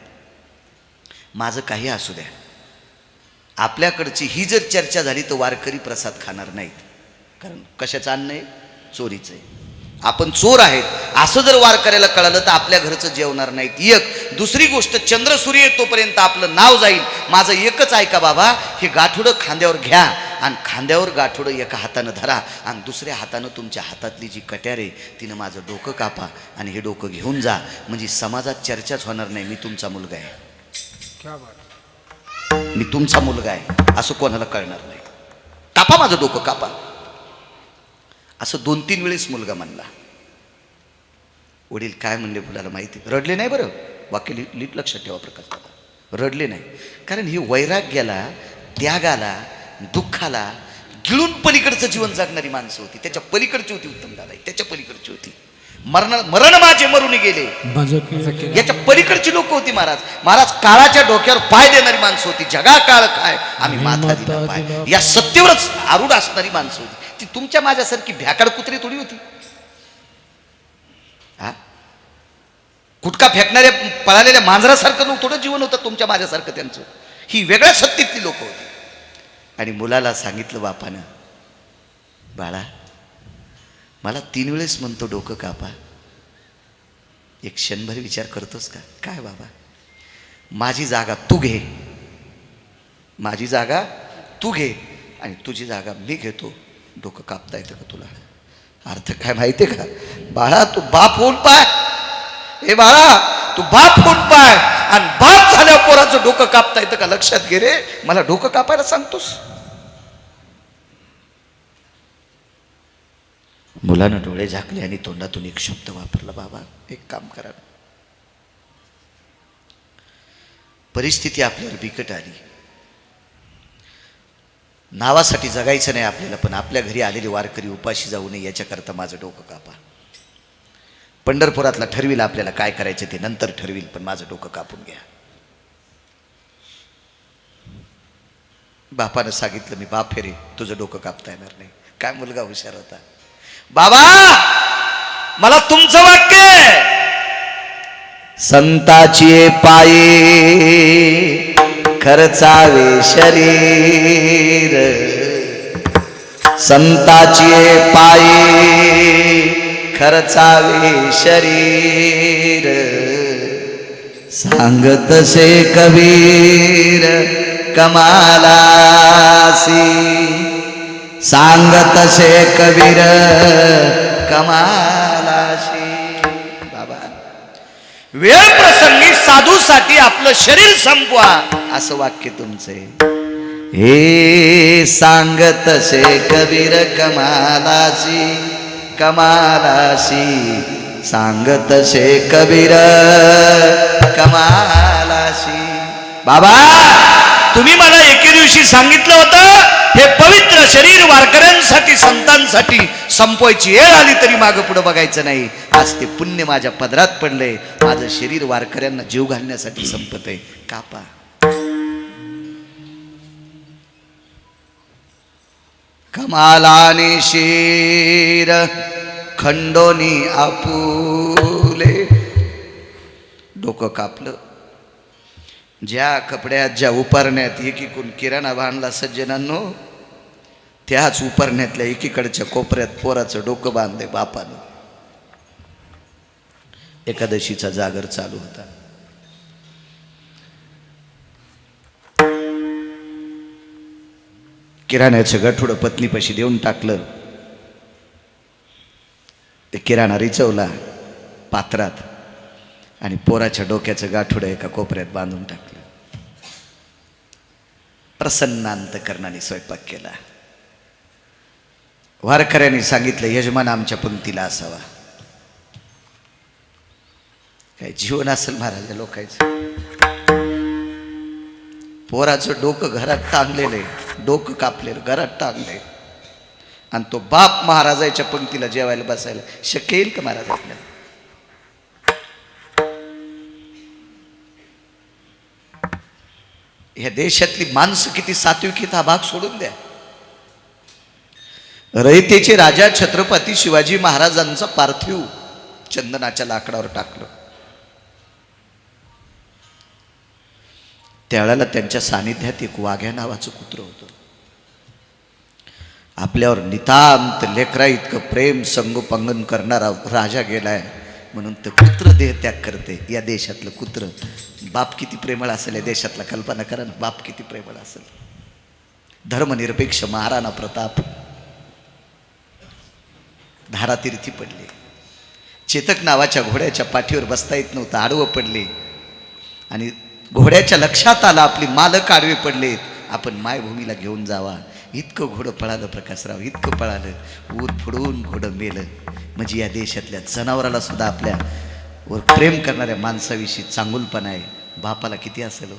A: माझं काही असू द्या, आपल्याकडची ही जर चर्चा झाली तर वारकरी प्रसाद खाणार नाहीत. कारण कशाचं अन्न आहे? चोरीचं आहे. आपण चोर आहेत असं जर वारकऱ्याला कळालं तर आपल्या घरचं जेवणार नाहीत. एक दुसरी गोष्ट, चंद्र सूर्य येतोपर्यंत आपलं नाव जाईल. माझं एकच ऐका बाबा, हे गाठोडं खांद्यावर घ्या आणि खांद्यावर गाठोडं एका हातानं धरा आणि दुसऱ्या हातानं तुमच्या हातातली जी कट्यार आहे तिनं माझं डोकं कापा आणि हे डोकं घेऊन जा. म्हणजे समाजात चर्चाच होणार नाही. मी तुमचा मुलगा आहे, मी तुमचा मुलगा आहे असं कोणाला कळणार नाही. कापा माझं डोकं, कापा. असं 2-3 वेळेस मुलगा म्हणला. वडील काय म्हणले मुलाला माहिती? रडले नाही बरं, वाक्य लीट लक्षात ठेवा प्रकाश दादा, रडले नाही. कारण ही वैराग्याला, त्यागाला, दुःखाला गिळून पलीकडचं जीवन जगणारी माणसं होती. त्याच्या पलीकडची होती उत्तम दादा, त्याच्या पलीकडची होती. मरण माझे मरून गेले याच्या पलीकडची लोक होती. महाराज काळाच्या डोक्यावर पाय देणारी माणसं होती. जगा काळ काय आम्ही माथा दिला पाय, या सत्तेवरच आरूढ असणारी माणसं होती. ती तुमच्या माझ्यासारखी भ्याकड कुत्री थोडी होती. हा, गुटखा फेकणाऱ्या पळालेल्या मांजरासारखं थोडं जीवन होतं तुमच्या माझ्यासारखं त्यांचं. ही वेगळ्या सत्तेतली लोक होती. आणि मुलाला सांगितलं बापानं, बाळा मला 3 वेळेस म्हणतो डोकं कापा, एक क्षणभर विचार करतोस का? काय बाबा, माझी जागा तू घे, माझी जागा तू घे आणि तुझी जागा मी घेतो. डोकं कापता येतं का तुला? अर्थ काय माहितीये का? बाळा तू बाप होऊन पाय, ए बाळा तू बाप होऊन पाय, आणि बाप झाल्यावर पोराचं डोकं कापता येतं का? लक्षात घे रे, मला डोकं कापायला सांगतोस? मुलानं डोळे झाकले आणि तोंडातून एक शब्द वापरला, बाबा एक काम करा. परिस्थिती आपल्यावर बिकट आली, नावासाठी जगायचं नाही आपल्याला, पण आपल्या घरी आलेले वारकरी उपाशी जाऊ नये याच्याकरता माझं डोकं कापा. पंढरपुरातला ठरविल आपल्याला काय करायचं ते नंतर ठरविल, पण माझं डोकं कापून घ्या. बापानं सांगितलं, मी बाप रे, तुझं डोकं कापता येणार नाही. काय मुलगा हुशार होता. बाबा मला तुमचं वाक्य, संताची पायी खर्चावे शरीर, संताची पायी खर्चावे शरीर, सांगत से कबीर कमालासी, सांगत से कबीर कमालासी. बाबा वेळ प्रसंगी साधूसाठी आपलं शरीर संपवा, असं वाक्य तुमचे. हे सांगत से कबीर कमालासी, कमालासी, सांगत से कबीर कमालासी. बाबा तुम्ही मला एके दिवशी सांगितलं होतं, हे पवित्र शरीर वारकऱ्यांसाठी संतांसाठी संपवायची वेळ आली तरी मागं पुढं बघायचं नाही. आज ते पुण्य माझ्या पदरात पडलंय, माझं शरीर वारकऱ्यांना जीव घालण्यासाठी संपत आहे. कापा. कमालाने शिर खंडोनी आपुले, डोकं कापलं. ज्या कपड्यात ज्या उपरण्यात एकीकडून किराणा बांधला सज्जनांनो, त्याच उपरण्यातल्या एकीकडच्या कोपऱ्यात पोराचं डोकं बांधले बापानं. एकादशीचा जागर चालू होता. किराण्याचं गठुडं पत्नीपाशी देऊन टाकलं. ते किराणा रिचवला पात्रात आणि पोराच्या डोक्याचं गाठुडं एका कोपऱ्यात बांधून टाकलं. प्रसन्न अंतकरणाने स्वयंपाक केला. वारकऱ्यांनी सांगितलं, यजमान आमच्या पंक्तीला असावा. काय जीवन असेल महाराज लोकांचं. पोराचं डोकं घरात टांगलेलं आहे, डोकं कापलेलं घरात टांगले, आणि तो बाप महाराजाच्या पंक्तीला जेवायला बसायला शक्य येईल का महाराज आपल्याला? ह्या देशातली माणसं किती सात्विकीत, हा भाग सोडून द्या. रयतेचे राजा छत्रपती शिवाजी महाराजांचं पार्थिव चंदनाच्या लाकडावर टाकलं. त्यावेळेला त्यांच्या सानिध्यात एक वाघ्या नावाचं कुत्रं होतं. आपल्यावर नितांत लेकरा इतकं प्रेम संगोपंगन करणारा राजा गेलाय म्हणून तर कुत्र देह त्याग करते. या देशातलं कुत्र बाप किती प्रेमळ असेल, या देशातला कल्पना करा ना, बाप किती प्रेमळ असेल. धर्मनिरपेक्ष महाराणा प्रताप धारातीर्थी पडले. चेतक नावाच्या घोड्याच्या पाठीवर बसता येत नव्हतं, आडवं पडले, आणि घोड्याच्या लक्षात आलं आपली मालक आडवे पडलेत, आपण मायभूमीला घेऊन जावा. इतकं घोडं पळालं प्रकाशराव, इतकं पळालं, ऊर फुडून घोडं मेलं. म्हणजे या देशातल्या जनावराला सुद्धा आपल्या वर प्रेम करणाऱ्या माणसाविषयी चांगुलपणा आहे. बापाला किती असेल हो,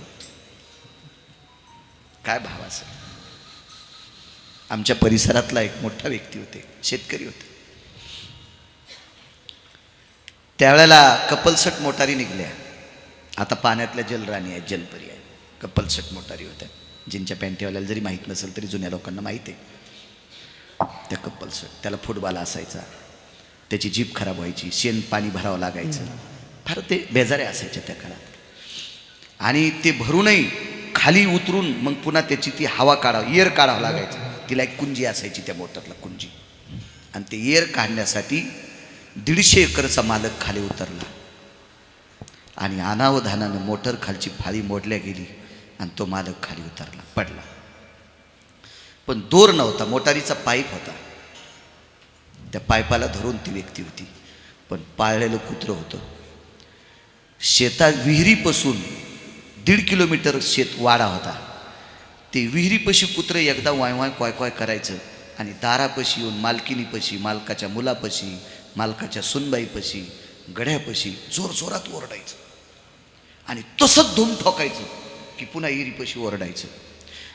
A: काय भाव असेल. आमच्या परिसरातला एक मोठा व्यक्ती होते, शेतकरी होते. त्यावेळेला कपलसट मोटारी निघल्या. आता पाण्यातल्या जलराणी आहेत, जलपरी आहेत. कपलसट मोटारी होत्या, जिंच्या पॅन्टीवाल्याला जरी माहीत नसेल तरी जुन्या लोकांना माहीत आहे. त्या कपलसट, त्याला फुटबॉल असायचा, त्याची जीप खराब व्हायची, शेण पाणी भरावं लागायचं, फार ते बेजारे असायचे त्या काळात. आणि ते भरूनही खाली उतरून मग पुन्हा त्याची ती हवा काढावं, एअर काढावं लागायचं. तिला एक कुंजी असायची त्या मोटरला, कुंजी. आणि ते एअर काढण्यासाठी 150 एकरचा मालक खाली उतरला आणि अनावधानानं मोटर खालची फाळी मोडल्या गेली आणि तो मालक खाली उतरला, पडला. पण दोर नव्हता, मोटारीचा पाईप होता. त्या पायपाला धरून ती व्यक्ती होती, पण पाळलेलं कुत्रं होतं. शेतात विहिरीपासून 1.5 किलोमीटर शेत वाडा होता. ते विहिरीपाशी कुत्रं एकदा वाय वाय कॉय कॉय करायचं आणि दारापाशी येऊन मालकिनीपाशी, मालकाच्या मुलापाशी, मालकाच्या सुनबाईपाशी, गड्यापाशी जोरजोरात ओरडायचं आणि तसंच धूम ठोकायचं की पुन्हा विहिरीपाशी ओरडायचं,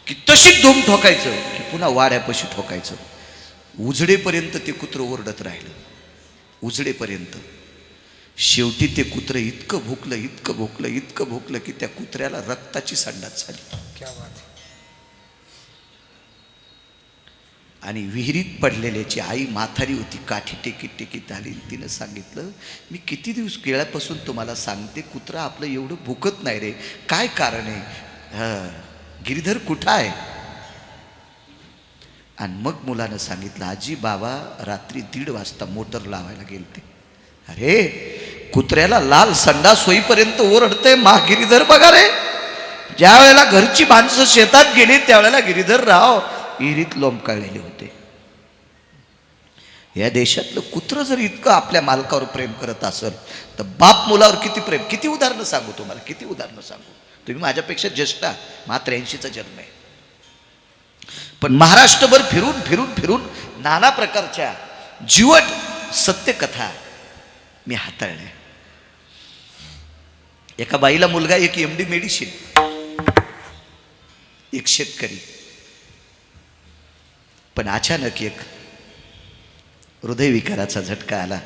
A: की तशीच धूम ठोकायचं की पुन्हा वाड्यापाशी ठोकायचं. उजडेपर्यंत ते कुत्रं ओरडत राहिलं, उजडेपर्यंत. शेवटी ते कुत्रं इतकं भुकलं की त्या कुत्र्याला रक्ताची संडास झाली.
C: क्या बात है.
A: आणि विहिरीत पडलेल्याची आई म्हातारी होती, काठी टेकीत आली. तिनं सांगितलं, मी किती दिवस गेल्यापासून तुम्हाला सांगते, कुत्रं आपलं एवढं भुकत नाही रे, काय कारण आहे? गिरीधर कुठं आहे? आणि मग मुलानं सांगितलं, आजी बाबा रात्री 1:30 वाजता मोटर लावायला गेलते. अरे कुत्र्याला लाल संडास होईपर्यंत ओरडते मा गिरीधर बघा रे. ज्या वेळेला घरची माणसं शेतात गेली त्यावेळेला गिरीधर राव विहिरीत लोंबकाळलेले होते. या देशातलं कुत्रं जर इतकं आपल्या मालकावर प्रेम करत असेल तर बाप मुलावर किती प्रेम. किती उदाहरणं सांगू तुम्हाला, किती उदाहरणं सांगू. तुम्ही माझ्यापेक्षा ज्येष्ठ आहात, मला 83चा जन्म आहे. पण महाराष्ट्रभर फिरून नाना प्रकारच्या जीवट सत्यकथा मी हाताळल्या. एका बाईला मुलगा, एक MD मेडिसिन, एक शेतकरी. पण अचानक एक हृदयविकाराचा झटका आला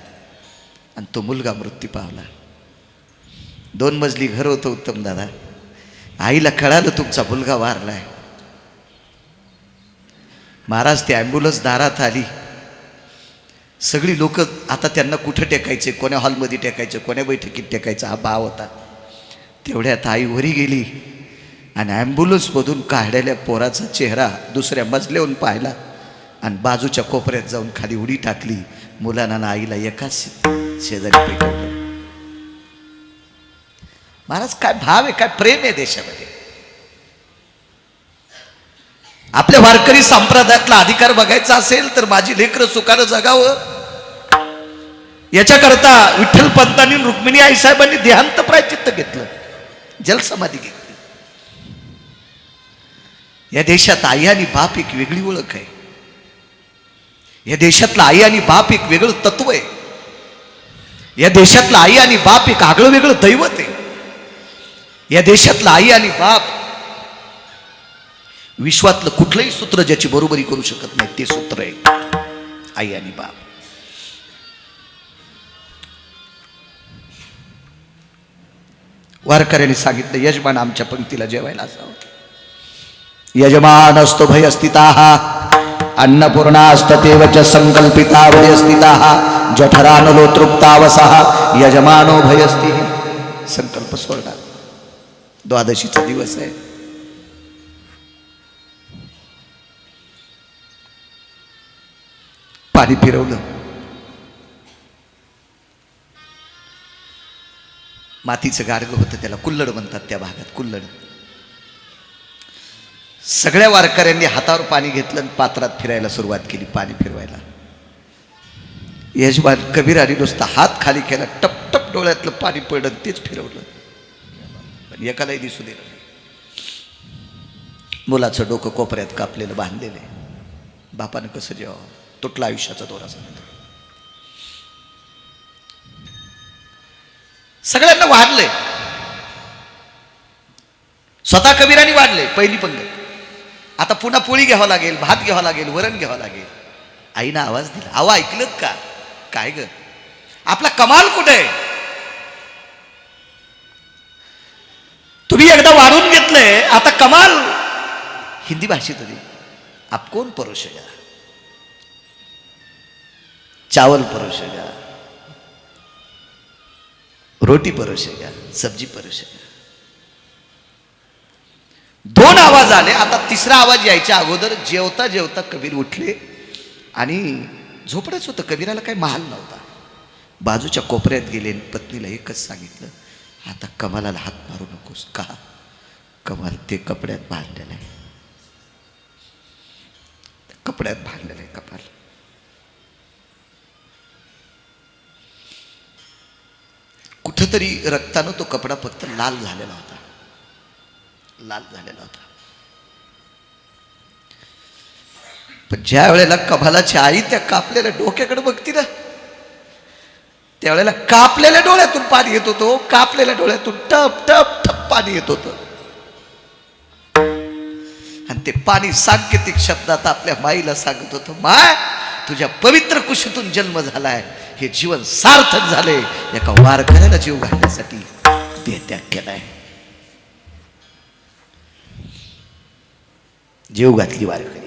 A: आणि तो मुलगा मृत्यू पावला. 2 मजली घर होतं उत्तम दादा. आईला कळालं तुमचा मुलगा वारलाय. महाराज ती ॲम्ब्युलन्स दारात आली. सगळी लोक आता त्यांना कुठं टेकायचे, कोण्या हॉलमध्ये टेकायचे, कोण्या बैठकीत टेकायचा, हा भाव होता. तेवढ्यात आई वरी गेली आणि ॲम्ब्युलन्समधून काढलेल्या पोराचा चेहरा दुसऱ्या मजल्याहून पाहिला आणि बाजूच्या कोपऱ्यात जाऊन खाली उडी टाकली. मुलांना आईला एकाच शेजारी पेटवलं. महाराज काय भाव आहे, काय प्रेम आहे देशामध्ये. आपल्या वारकरी संप्रदायातला अधिकार बघायचा असेल तर माझी लेकरं सुखानं जगावं याच्याकरता विठ्ठल पंतांनी, रुक्मिणी आई साहेबांनी देहांत प्रायचित्त घेतलं, जलसमाधी घेतली. या देशात आई आणि बाप एक वेगळी ओळख आहे. या देशातला आई आणि बाप एक वेगळं तत्व आहे. या देशातला आई आणि बाप एक आगळं वेगळं दैवत आहे. या देशातला आई आणि बाप विश्वातलं कुठलंही सूत्र ज्याची बरोबरी करू शकत नाही ते सूत्र आहे आई आणि बाप. वारकऱ्यांनी सांगितलं, यजमान आमच्या पंक्तीला जेवायला असावं. यजमान असतो भय अस्थिताः अन्नपूर्णास्ततेवच संकल्पिता भय स्थिताः जठरानलो तृप्तावसः यजमानो भयस्ति. संकल्प सोडणार. द्वादशीचा दिवस आहे. पाणी फिरवलं. मातीचं गाडगं होतं, त्याला कुल्लड म्हणतात त्या भागात, कुल्लड. सगळ्या वारकऱ्यांनी हातावर पाणी घेतलं आणि पात्रात फिरायला सुरुवात केली, पाणी फिरवायला. यजमान कबीराने नुसता हात खाली केला, टप टप डोळ्यातलं पाणी पडलं, तेच फिरवलं. पण एकालाही दिसू दिलं नाही. मुलाचं डोकं कोपऱ्यात कापलेलं बांधलेलं आहे. बापानं कसं जेवावं, तुटला आयुष्याचा दोरा सांगतो. सगळ्यांना वाढलंय. स्वतः कबीराने वाढले पहिली पंगत. आता पुन्हा पोळी घ्यावं लागेल, भात घ्यावं लागेल, वरण घ्यावं लागेल. आईनं आवाज दिला. अहो ऐकलं का? काय ग, आपला कमाल कुठे आहे? तुम्ही एकदा वाढून घेतलंय, आता कमाल हिंदी भाषेत होती. आप कौन परोसेगा, चावल परोसेगा, रोटी परोसेगा, सब्जी परोसेगा. 2 आवाज आले. आता 3रा आवाज यायच्या अगोदर जेवता जेवता कबीर उठले आणि झोपडच होतं. कबीराला काही महाल नव्हता. बाजूच्या कोपऱ्यात गेले, पत्नीला एकच सांगितलं, आता कमालाला हात मारू नकोस. का? कमाल ते कपड्यात बांधलेलं आहे, कपड्यात बांधलेलं आहे कपाल. कुठंतरी रक्तानं तो कपडा फक्त लाल झालेला होता, लाल झालेला होता. पण ज्या वेळेला कमालाची आई त्या कापलेल्या डोक्याकडे बघती ना, त्यावेळेला कापलेल्या डोळ्यातून पाणी येत होतं, कापलेल्या डोळ्यातून टप टप टप पाणी येत होतं. आणि ते पाणी सांकेतिक शब्दात आपल्या माईला सांगत होतं, माय तुझ्या पवित्र कुशीतून जन्म झालाय, हे जीवन सार्थक झाले, एका वारकऱ्याला जीव घालण्यासाठी देहत्याग केलाय. जीव घातली वारकरी.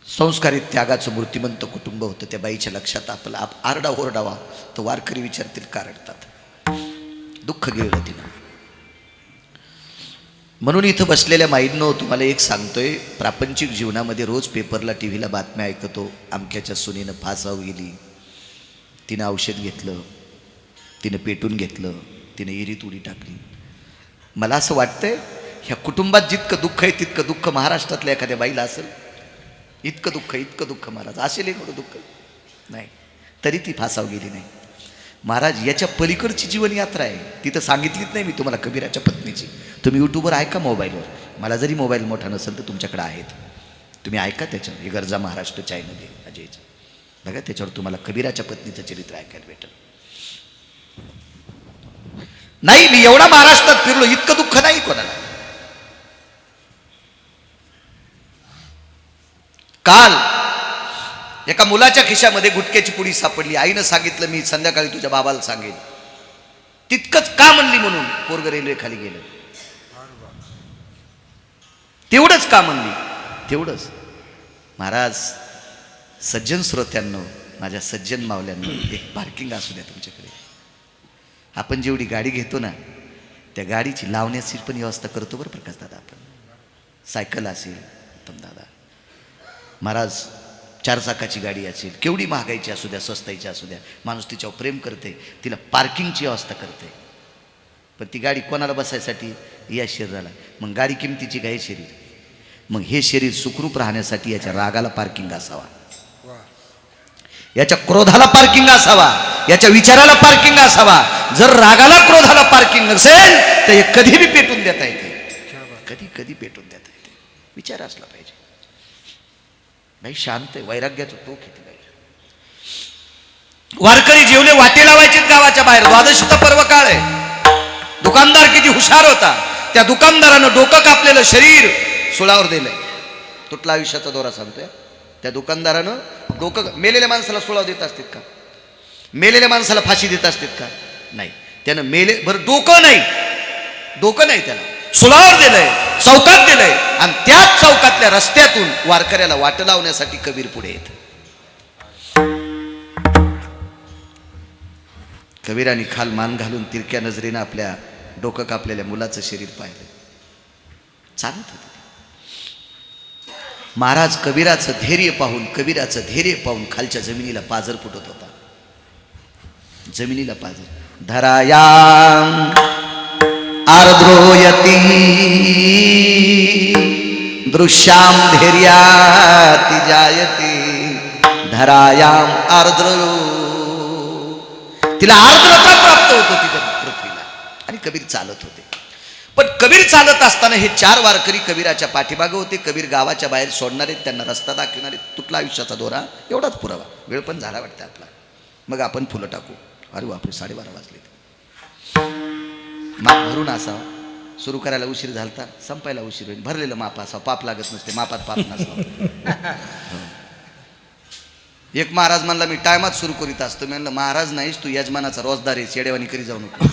A: संस्कारित त्यागाचं मूर्तिमंत कुटुंब होतं. त्या बाईच्या लक्षात आपला आरडा ओरडावा तर वारकरी विचारतील का रडतात. दुःख गिळलं तिनं. म्हणून इथं बसलेल्या माईंनो तुम्हाला एक सांगतोय, प्रापंचिक जीवनामध्ये रोज पेपरला टी व्हीला बातम्या ऐकतो, अमक्याच्या सुनेनं फासावर गेली, तिनं औषध घेतलं, तिनं पेटून घेतलं, तिनं इरीत उडी टाकली. मला असं वाटतंय ह्या कुटुंबात जितकं दुःख आहे तितकं दुःख महाराष्ट्रातल्या एखाद्या बाईला असेल. इतकं दुःख महाराज असेल, एवढं दुःख नाही, तरी ती फासावर गेली नाही. महाराज याच्या पलीकडची जीवनयात्रा आहे, तिथं सांगितलीच नाही मी तुम्हाला कबीराच्या पत्नीची. तुम्ही यूट्यूबवर ऐका, मोबाईलवर. मला जरी मोबाईल मोठा नसेल तर तुमच्याकडे आहेत, तुम्ही ऐका त्याच्यावर. हे गरजा महाराष्ट्र चॅनलमध्ये अजयचं बघा, त्याच्यावर तुम्हाला कबीराच्या पत्नीचं चरित्र ऐकायला भेटेल. नाही मी एवढा महाराष्ट्रात फिरलो, इतकं दुःख नाही कोणाला. काल एका मुलाच्या खिशामध्ये गुटक्याची पुडी सापडली. आईनं सांगितलं मी संध्याकाळी तुझ्या बाबाला सांगेन. तितकंच का म्हणली म्हणून पोरग रेल्वे खाली गेलं. तेवढंच का म्हणली, तेवढंच. महाराज सज्जन श्रोत्यांनो, माझ्या सज्जन मावल्यांनो, एक पार्किंग असू द्या तुमच्याकडे. आपण जेवढी गाडी घेतो ना, त्या गाडीची लावण्याची पण व्यवस्था करतो बरं प्रकाश दादा. आपण सायकल असेल उत्तम दादा, महाराज चार चाकाची गाडी असेल, केवढी महागाईची असू द्या, स्वस्ताईची असू द्या, माणूस तिच्यावर प्रेम करते, तिला पार्किंगची व्यवस्था करते. पण ती गाडी कोणाला बसायसाठी, या शरीराला. मग गाडी किमतीची काय शरीर. मग हे शरीर सुखरूप राहण्यासाठी याच्या रागाला पार्किंग असावा, याच्या क्रोधाला पार्किंग असावा, याच्या विचाराला पार्किंग असावा. जर रागाला क्रोधाला पार्किंग नसेल तर हे कधी बी पेटून देता येते, कधी कधी पेटून देता येते. विचार असला पाहिजे. नाही शांत आहे, वैराग्याचं टोक किती पाहिजे. वारकरी जेवले वाटे लावायचे गावाच्या बाहेर. द्वादशीचा पर्व काळ आहे. दुकानदार किती हुशार होता. त्या दुकानदारानं डोकं कापलेलं शरीर सुळावर दिलंय. तुटला आयुष्याचा दोरा सांगतोय. त्या दुकानदारानं डोकं, मेलेल्या माणसाला सुळाव देत असतात का, मेलेल्या माणसाला फाशी देत असतात का, नाही. त्यानं बरं डोकं नाही त्याला सुळावर दिलंय, चौकात दिलंय. आणि त्याच चौकातल्या रस्त्यातून वारकऱ्याला वाट लावण्यासाठी कबीर पुढे येत. कबीराने खाल मान घालून तिरक्या नजरेनं आपल्या डोकं कापलेल्या मुलाचं शरीर पाहिलं. चालत होतं. महाराज कबीराचं धैर्य पाहून खालच्या जमिनीला पाझर फुटत होता. जमिनीला पाझर. धरायाम आर्द्रोयती दृश्याम धैर्याति जायते. धरायाम आर्द्रो, तिला आर्द्रता प्राप्त होत होती त्या पृथ्वीला. आणि कबीर चालत होते. पण कबीर चालत असताना हे चार वारकरी कबीराच्या पाठीमागे होते. कबीर गावाच्या बाहेर सोडणारे, त्यांना रस्ता दाखवणारे. तुटला आयुष्याचा दोरा, एवढाच पुरावा. वेळ पण झाला वाटतं आपला. मग आपण फुलं टाकू. अरे बापरे 12:30 वाजले. माप भरून असावा. सुरू करायला उशीर झालता, संपायला उशीर होईल. भरलेलं माप असावं, पाप लागत नसते, मापात पाप नसावं. एक महाराज म्हणला मी टायमात सुरू करीत असतो. मी म्हणलं महाराज नाहीस तू, यजमानाचा रोजदार आहे, शेडेवानी करी जाऊ नको.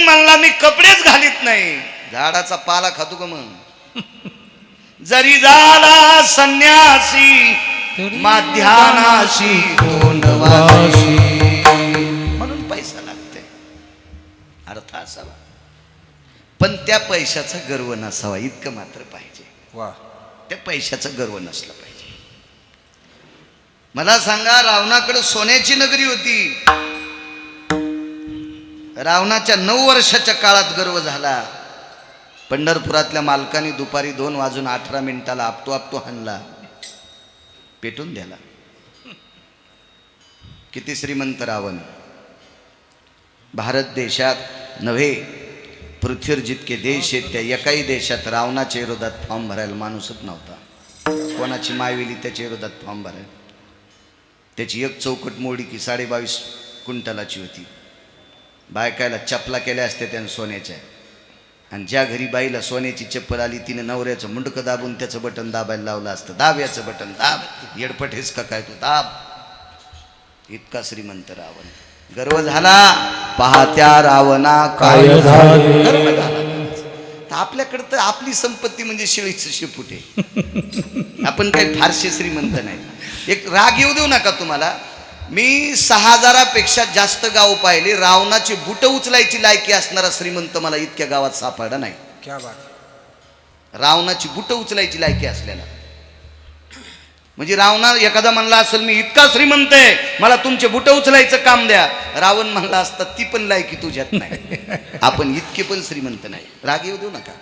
A: म्हणला मी कपडेच घालीत नाही, झाडाचा पाला खातो का मग. जरी झाला संन्यासी माध्यानाशी म्हणून पैसा लागते, अर्थ असावा. पण त्या पैशाचा गर्व नसावा, इतकं मात्र पाहिजे.
C: वा,
A: त्या पैशाचा गर्व नसला पाहिजे. मला सांगा, रावणाकडे सोन्याची नगरी होती. रावणाच्या 9 वर्षाच्या काळात गर्व झाला. पंढरपुरातल्या मालकाने दुपारी 2:18 आपटो हाणला, पेटून द्याला. किती श्रीमंत रावण. भारत देशात नव्हे, पृथ्वीवर जितके देश आहेत त्या एकाही देशात रावणाच्या विरोधात फॉर्म भरायला माणूसच नव्हता. कोणाची मायविली त्याच्या विरोधात फॉर्म भरायला. त्याची एक चौकट मोडी की 22.5 क्विंटलाची होती. बायकायला चपला केल्या असत्या त्यानं सोन्याच्या. आणि ज्या घरी बाईला सोन्याची चप्पल आली तिने नवऱ्याचं मुंडकं दाबून त्याचं बटन दाबायला लावलं असतं. दाब याचं बटन, दाब. येडपटेस का काय तू, दाब. इतका श्रीमंत रावण. गर्व झाला पाहत्या रावणा काय झाले. गर्व झाला. तर आपल्याकडे तर आपली संपत्ती म्हणजे शेळीचं शेपूट आहे. आपण काही फारसे श्रीमंत नाही. एक राग येऊ देऊ नका तुम्हाला. मी 6,000पेक्षा जास्त गाव पाहिले. रावणाची बुट उचलायची लायकी असणारा श्रीमंत मला इतक्या गावात सापडला नाही.
C: क्या बात.
A: रावणाची बुट उचलायची लायकी असलेला. म्हणजे रावणा एखादा म्हणला असेल मी इतका श्रीमंत आहे मला तुमचे बुट उचलायचं काम द्या, रावण म्हणला असता ती पण लायकी तुझ्यात नाही. आपण इतके पण श्रीमंत नाही. राग येऊ देऊ नका.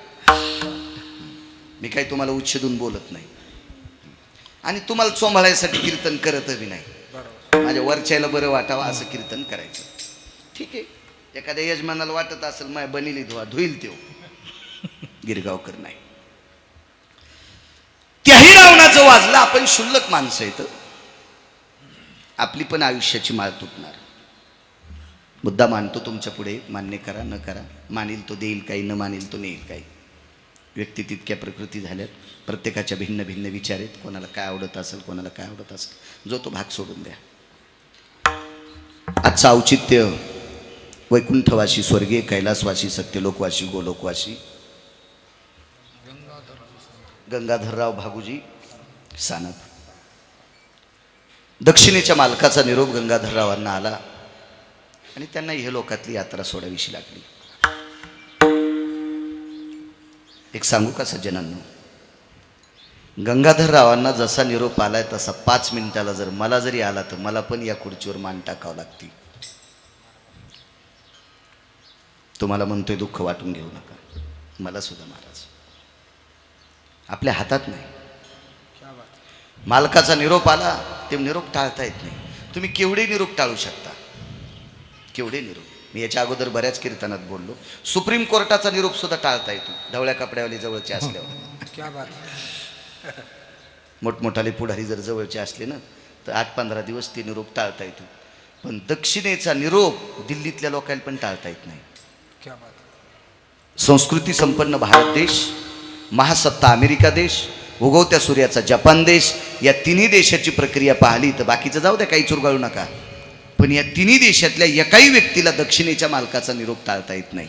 A: मी काही तुम्हाला उच्छेदून बोलत नाही आणि तुम्हाला चोंभाळायसाठी कीर्तन करतही नाही. माझ्या वरच्याला बरं वाटावं असं कीर्तन करायचं. ठीक आहे, एखाद्या यजमानाला वाटत असेल माय बनिली धुवा धुईल तेव. गिरगावकर नाही. त्याही रावणाचं वाजलं. आपण शुल्लक माणसं आहेत. आपली पण आयुष्याची माळ तुटणार. मुद्दा मानतो तुमच्या पुढे, मान्य करा न करा. मानील तो देईल काही, न मानील तो नेईल काही. व्यक्ती तितक्या प्रकृती झाल्यात. प्रत्येकाच्या भिन्न भिन्न विचार आहेत. कोणाला काय आवडत असेल, कोणाला काय आवडत असेल, जो तो भाग सोडून द्या. आजचं औचित्य वैकुंठवासी, स्वर्गीय कैलासवासी, सत्यलोकवासी, गोलोकवासी गंगाधरराव भागूजी सानप. दक्षिणेच्या मालकाचा निरोप गंगाधररावांना आला आणि त्यांना हे लोकातली यात्रा सोडावीशी लागली. एक सांगू का सज्जनांनो, गंगाधररावांना जसा निरोप आलाय तसा 5 मिनिटाला जर मला जरी आला तर मला पण या खुर्चीवर मान टाकावं लागते. तुम्हाला म्हणतोय दुःख वाटून घेऊ नका. मला सुद्धा महाराज आपल्या हातात नाही. मालकाचा निरोप आला ते निरोप टाळता येत नाही. तुम्ही केवढे निरोप टाळू शकता, केवढे निरोप. मी याच्या अगोदर बऱ्याच कीर्तनात बोललो. सुप्रीम कोर्टाचा निरोप सुद्धा टाळता येतो ढवळ्या कपड्यावाली जवळचे असल्यावर.
C: क्या बात.
A: मोठमोठाले पुढारी जर जवळचे असले ना तर 8-15 दिवस ते निरोप टाळता येतो. पण दक्षिणेचा निरोप दिल्लीतल्या लोकांना पण टाळता येत नाही.
C: क्या बात.
A: संस्कृती संपन्न भारत देश, महासत्ता अमेरिका देश, उगवत्या सूर्याचा जपान देश, या तिन्ही देशाची प्रक्रिया पाहिली तर बाकीचं जाऊ द्या, काही चुरगाळू नका. पण या तिन्ही देशातल्या एकाही व्यक्तीला दक्षिणेच्या मालकाचा निरोप टाळता येत नाही.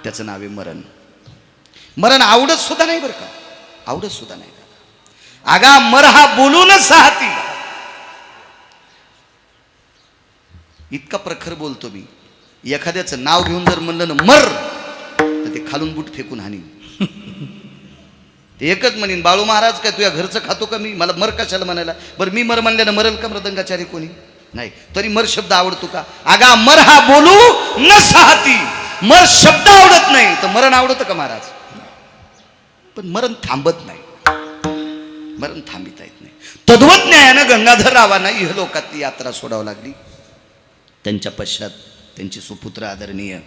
A: त्याचं नाव आहे मरण. मरण आवडत सुद्धा नाही बरं का, आवडत सुद्धा नाही. आगा मर हा बोलूनच साहती. इतका प्रखर बोलतो मी. एखाद्याचं नाव घेऊन जर म्हणलं ना मर तर ते खालून बूट फेकून हानी. ते एकच म्हणीन बाळू महाराज काय तुझ्या घरचं खातो का मी, मला मर कशाला म्हणायला. बरं मी मर म्हणल्यानं मरल का मृदंगाचारी कोणी नाही. तरी मर शब्द आवडतो का. आगा मर हा बोलू न साहती. मर शब्द आवडत नाही तर मरण आवडतं का महाराज. पण मरण थांबत नाही, मरण थांबिता येत नाही. तद्वज्ञानं गंगाधररावांना इहलोकातली यात्रा सोडावं लागली. त्यांच्या पश्चात त्यांचे सुपुत्र आदरणीय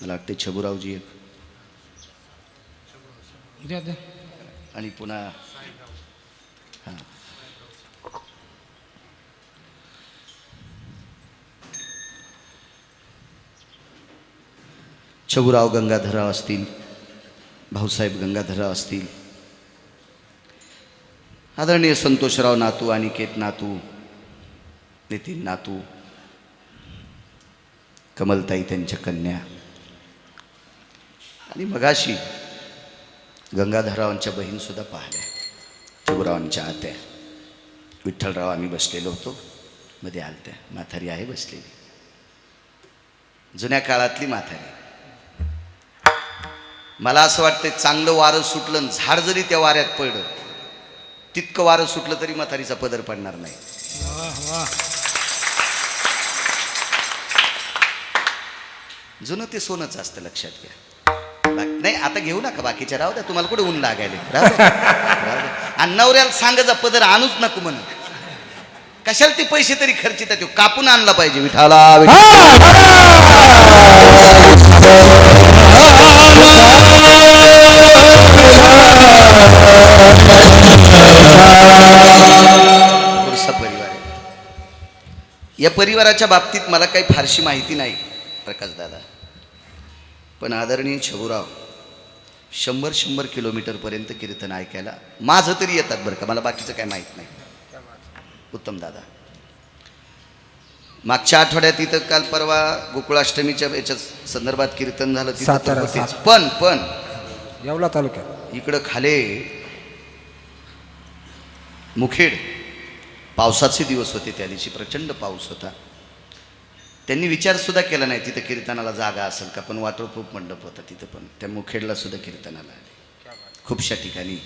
A: मला वाटते छबुरावजी एक आणि पुन्हा हां छबुराव गंगाधरराव असतील, भाऊसाहेब गंगाधरराव असतील, आदरणीय संतोषराव नातू, अनिकेत नातू, नितीन नातू, कमलताई त्यांच्या कन्या आणि मगाशी गंगाधररावांच्या बहीणसुद्धा पाहिल्या. छबुरावांच्या आत्या विठ्ठलराव आम्ही बसलेलो होतो. मध्ये आलत्या. म्हातारी आहे बसलेली, जुन्या काळातली म्हातारी. मला असं वाटतं चांगलं वारं सुटलं, झाड जरी त्या वाऱ्यात पडलं तितकं वारं सुटलं तरी म्हातारीचा पदर पडणार नाही. जुनं ते सोनंच असतं, लक्षात घ्या. नाही आता घेऊ नका, बाकीच्या राहू द्या, तुम्हाला कुठे ऊन लागायला. आणि नवऱ्याला सांगायचा पदर आणूच नको म्हणून. कशाला ते पैसे तरी खर्चितात तो कापून आणला पाहिजे विठाला पुढचा परिवार आहे. या परिवाराच्या बाबतीत मला काही फारशी माहिती नाही प्रकाश दादा, पण आदरणीय छगुराव 100 किलोमीटर पर्यंत कीर्तन ऐकायला माझं तरी येतात बरं का, मला बाकीचं काय माहीत नाही. उत्तम दादा मागच्या आठवड्यात इथं काल परवा गोकुळाष्टमीच्या याच्या संदर्भात कीर्तन झालं तिथं तर
C: सातारा,
A: होतेच. पण
C: येवला तालुक्यात
A: इकडं खाले मुखेड पावसाचे दिवस होते, त्या दिवशी प्रचंड पाऊस होता. त्यांनी विचार सुद्धा केला नाही तिथं कीर्तनाला जागा असेल का, पण वॉटरप्रूफ मंडप होता तिथं, पण त्या मुखेडला सुद्धा कीर्तनाला आले. खूपशा ठिकाणी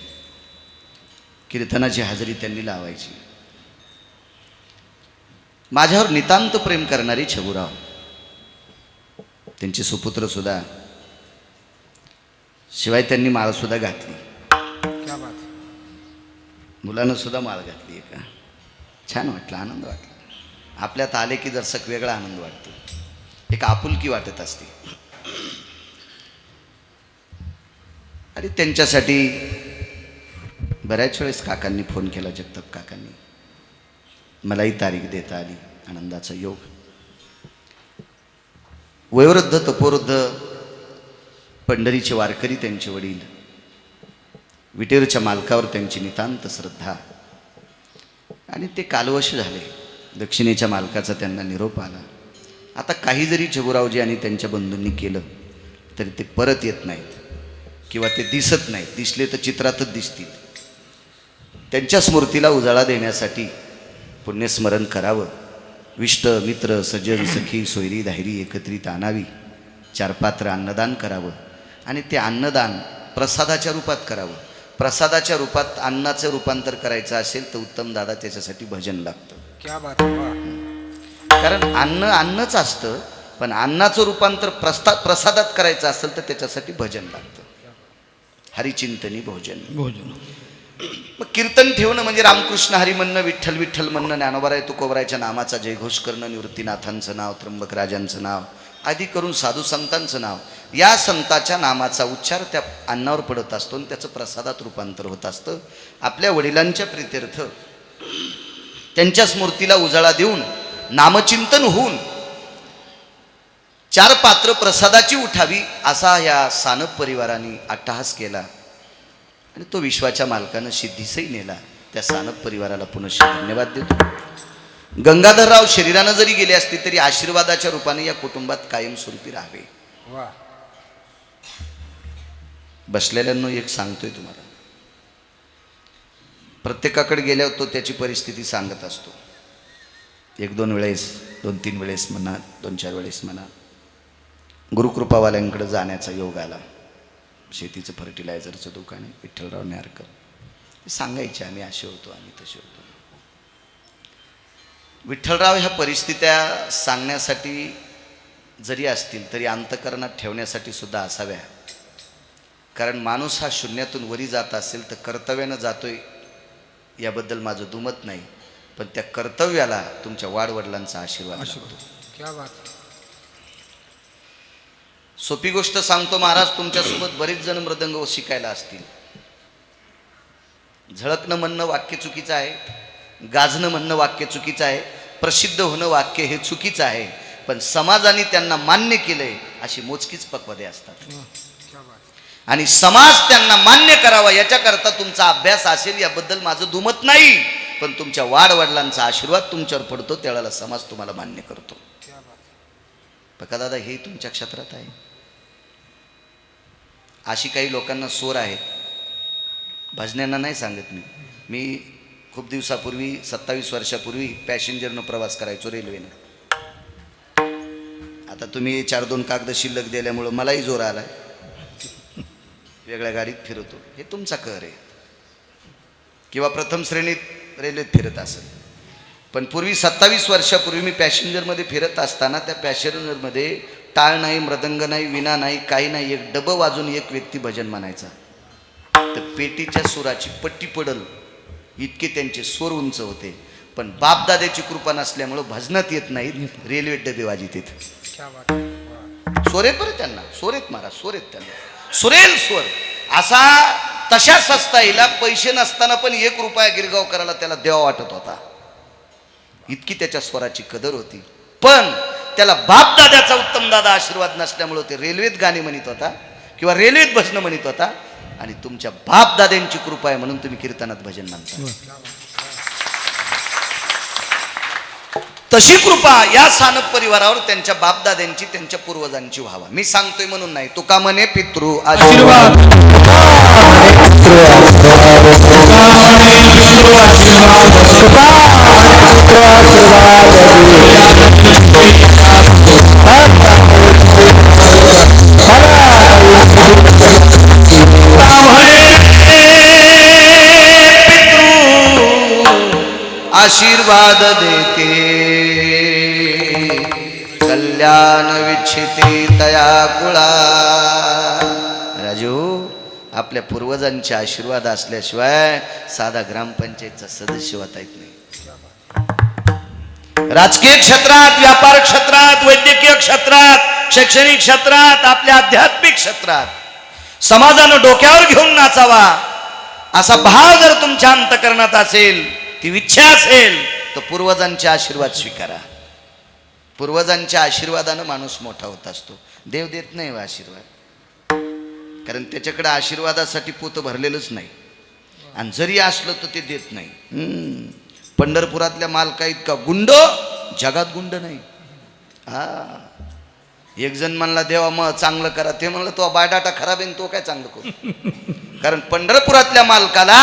A: कीर्तनाची हजेरी त्यांनी लावायची. माझ्यावर नितांत प्रेम करणारी छगुराव, त्यांचे सुपुत्र सुद्धा, शिवाय त्यांनी माळ सुद्धा घातली,
C: क्या बात.
A: मुलानं सुद्धा माळ घातली आहे का. छान वाटलं, आनंद वाटला. आपल्यात आले की जरसा वेगळा आनंद वाटतो, एक आपुलकी वाटत असते. आणि त्यांच्यासाठी बऱ्याच वेळेस काकांनी फोन केला, जगताप काकांनी. मलाही तारीख देता आली, आनंदाचा योग. वयोवृद्ध तपोवृद्ध पंढरीचे वारकरी त्यांचे वडील, विटेरच्या मालकावर त्यांची नितांत श्रद्धा, आणि ते कालवश झाले. दक्षिणेच्या मालकाचा त्यांना निरोप आला. आता काही जरी छगुरावजी आणि त्यांच्या बंधूंनी केलं तरी ते परत येत नाहीत किंवा ते दिसत नाहीत. दिसले तर चित्रातच दिसतील. त्यांच्या स्मृतीला उजाळा देण्यासाठी पुण्यस्मरण करावं. विष्ट मित्र सज्जन सखी सोयरी धायरी एकत्रित आणावी. 4 पात्र अन्नदान करावं, आणि ते अन्नदान प्रसादाच्या रूपात करावं. प्रसादाच्या रूपात अन्नाचं रूपांतर करायचं असेल तर उत्तम दादा त्याच्यासाठी भजन लागतं.
C: क्या बात.
A: कारण अन्नच असतं, पण अन्नाचं रूपांतर प्रसादात करायचं असेल तर त्याच्यासाठी भजन लागतं. हरिचिंतनी भोजन. मग कीर्तन ठेवणं म्हणजे रामकृष्ण हरी म्हणणं, विठ्ठल विठ्ठल म्हणणं, ज्ञानोबाराय तुकोबरायच्या नामाचा जयघोष करणं, निवृत्तीनाथांचं नाव, त्र्यंबक राजांचं नाव, आदी करून साधू संतांचं नाव, या संताच्या नामाचा उच्चार त्या अन्नावर पडत असतो आणि त्याचं प्रसादात रूपांतर होत असतं. आपल्या वडिलांच्या प्रीत्यर्थ त्यांच्या स्मृतीला उजाळा देऊन नामचिंतन होऊन 4 पात्र प्रसादाची उठावी असा या सानप परिवाराने अट्टहास केला, आणि तो विश्वाच्या मालकानं सिद्धीसही नेला. त्या सानप परिवाराला पुनश्च धन्यवाद देतो. गंगाधरराव शरीरानं जरी गेले असते तरी आशीर्वादाच्या रूपाने या कुटुंबात कायमस्वरूपी राहावे.
C: वा.
A: बसलेल्यांनो एक सांगतोय तुम्हाला, प्रत्येकाकडे गेल्यावर तो त्याची परिस्थिती सांगत असतो. 1-2 वेळेस, 2-3 वेळेस म्हणा, 2-4 वेळेस म्हणा, गुरुकृपावाल्यांकडे जाण्याचा योग आला. शेतीचं फर्टिलायझरचं दुकान आहे, विठ्ठलराव न्यारकर. ते सांगायचे आम्ही असे होतो, आम्ही तसे होतो. विठ्ठलराव ह्या परिस्थित्या सांगण्यासाठी जरी असतील तरी अंतःकरणात ठेवण्यासाठी सुद्धा असाव्या. कारण माणूस हा शून्यातून वरी जात असेल तर कर्तव्यानं जातोय याबद्दल माझं दुमत नाही, पण त्या कर्तव्याला तुमच्या वाडवडिलांचा आशीर्वाद लागतो.
C: क्या बात.
A: सोपी गोष्ट सांगतो महाराज, तुमच्यासोबत बरेच जण मृदंग शिकायला असतील. झळकणं म्हणणं वाक्य चुकीचं आहे, गाजणं म्हणणं वाक्य चुकीचं आहे, प्रसिद्ध होणं वाक्य हे चुकीचं आहे, पण समाजाने त्यांना मान्य केलंय अशी मोजकीच पक्वदे असतात.
C: क्या बात.
A: आणि समाज त्यांना मान्य करावा याच्याकरता तुमचा अभ्यास असेल याबद्दल माझं दुमत नाही, पण तुमच्या वाडवडिलांचा आशीर्वाद तुमच्यावर पडतो त्यावेळेला समाज तुम्हाला मान्य करतो.
C: क्या बात.
A: बघा दादा, हे तुमच्या क्षेत्रात आहे. अशी काही लोकांना सोर आहेत, भजन्यांना नाही सांगत मी खूप दिवसापूर्वी 27 वर्षापूर्वी पॅसेंजरनं प्रवास करायचो रेल्वेनं. आता तुम्ही 4-2 कागद शिल्लक दिल्यामुळं मलाही जोर आला, वेगळ्या गाडीत फिरतो. हे तुमचा कर आहे, किंवा प्रथम श्रेणीत रेल्वेत फिरत असेल. पण पूर्वी 27 वर्षापूर्वी मी पॅसेंजरमध्ये फिरत असताना त्या पॅसेंजरमध्ये टाळ नाही, मृदंग नाही, विना नाही, काही नाही, एक डबं वाजून एक व्यक्ती भजन म्हणायचा. तर पेटीच्या सुराची पट्टी पडल इतके त्यांचे स्वर उंच होते. पण बापदाद्याची कृपा नसल्यामुळं भजनात येत नाहीत, रेल्वे डबे वाजित येत.
C: क्या बात आहे. वा.
A: सोरेत बरं त्यांना, सोरेत महाराज, सोरेत त्यांना, सुरेल स्वर असा. तशा सस्ताईला पैसे नसताना पण 1 रुपया गिरगाव करायला त्याला देवा वाटत होता, इतकी त्याच्या स्वराची कदर होती. पण त्याला बापदाद्याचा उत्तम दादा आशीर्वाद नसल्यामुळं ते रेल्वेत गाणी म्हणत होता किंवा रेल्वेत भजन म्हणत होता. आणि तुमच्या बापदाद्यांची कृपा आहे म्हणून तुम्ही कीर्तनात भजन म्हणता. तशी कृपा या सानप परिवारावर त्यांच्या बापदाद्यांची, त्यांच्या पूर्वजांची व्हावा. मी सांगतोय म्हणून नाही, तुका म्हणे पितृ आशीर्वाद. आशीर्वाद देते कल्याण विच्छिती तया कुळा. राजू, आपल्या पूर्वजांचे आशीर्वाद असल्याशिवाय साधा ग्रामपंचायतचा सदस्य होता येत नाही. राजकीय क्षेत्रात, व्यापार क्षेत्रात, वैद्यकीय क्षेत्रात, शैक्षणिक क्षेत्रात, आपल्या आध्यात्मिक क्षेत्रात समाजानं डोक्यावर घेऊन नाचावा असा भाव जर तुमच्या अंतकरणात असेल, ती इच्छा असेल, तर पूर्वजांचे आशीर्वाद स्वीकारा. पूर्वजांच्या आशीर्वादानं माणूस मोठा होत असतो. देव देत नाही आशीर्वाद, कारण त्याच्याकडे आशीर्वादासाठी पोत भरलेलंच नाही. आणि जरी असलं तर ते देत नाही. पंढरपुरातल्या मालका इतका गुंड जगात गुंड नाही. हा, एक जण म्हणला देवा मग चांगलं करा, ते म्हणलं तो बायडाटा खराब आहे, तो काय चांगलं करू. कारण पंढरपुरातल्या मालकाला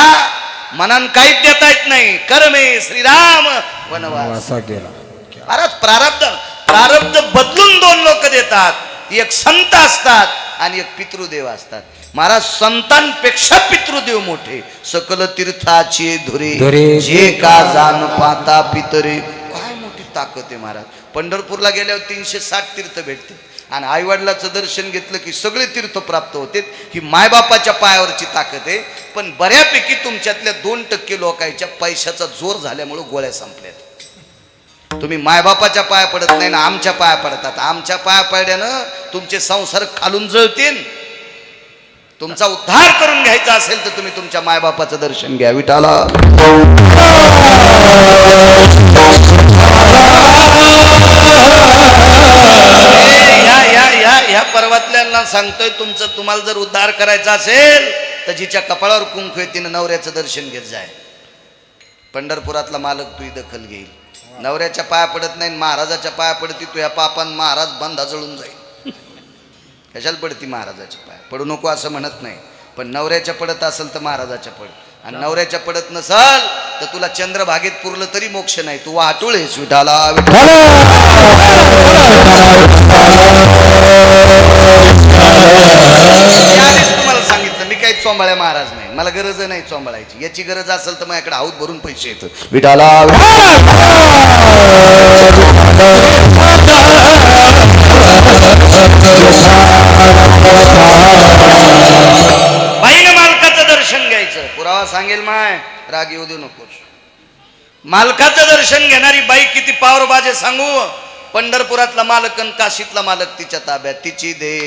A: मनान काहीच देता येत नाही. कर्मे श्रीराम वनवास.
C: असा गेला.
A: महाराज, प्रारब्ध बदलून 2 लोक देतात. एक संत असतात आणि एक पितृदेव असतात. महाराज, संतांपेक्षा पितृदेव मोठे. सकल तीर्थाची धुरे जे का जाण पाता पितरे. काय मोठी ताकद आहे महाराज. पंढरपूरला गेल्यावर 360 तीर्थ भेटते आणि आईवडिलाचं दर्शन घेतलं की सगळे तीर्थ प्राप्त होते. ही मायबापाच्या पायावरची ताकद आहे. पण बऱ्यापैकी तुमच्यातल्या 2% लोकांच्या पैशाचा जोर झाल्यामुळे गोळ्या संपल्यात. तुम्ही मायबापाच्या पाया पडत नाही ना आमच्या पाया पडतात. आमच्या पाया पडल्यानं तुमचे संसार खालून जळतील. तुमचा उद्धार करून घ्यायचा असेल तर तुम्ही तुमच्या मायबापाचं दर्शन घ्या. विठाला या पर्वतल्यांना सांगतोय, तुम्हाला जर उद्धार करायचा असेल तर जिच्या कपाळावर कुंकू आहे तिनं नवऱ्याचं दर्शन घेत जाय. पंढरपुरातला मालक तुझी दखल घेईल. नवऱ्याच्या पाया पडत नाही, महाराजाच्या पाया पडती, तू या पापान महाराज बंधा जळून जाईल. कशाला पडती महाराजाच्या पाया? पडू नको असं म्हणत नाही, पण नवऱ्याच्या पडत असेल तर महाराजाच्या पड. आणि नवऱ्याच्या पडत नसल तर तुला चंद्रभागेत पुरलं तरी मोक्ष नाही. तू वाटूळ आहेस. विठाला तुम्हाला सांगितलं, मी काही चोंबाळ्या महाराज नाही, मला गरज नाही चोंबाळायची. याची गरज असेल तर माझ्याकडे हाऊत भरून पैसे येतो. विठाला बाईनं मालकाचं दर्शन घ्यायचं. पुरावा सांगेल माय, राग येऊ देऊ नकोस. मालकाचं दर्शन घेणारी बाई किती पावरबाजे सांगू. पंढरपुरातला मालक आणि काशीतला मालक तिच्या ताब्यात. तिची दे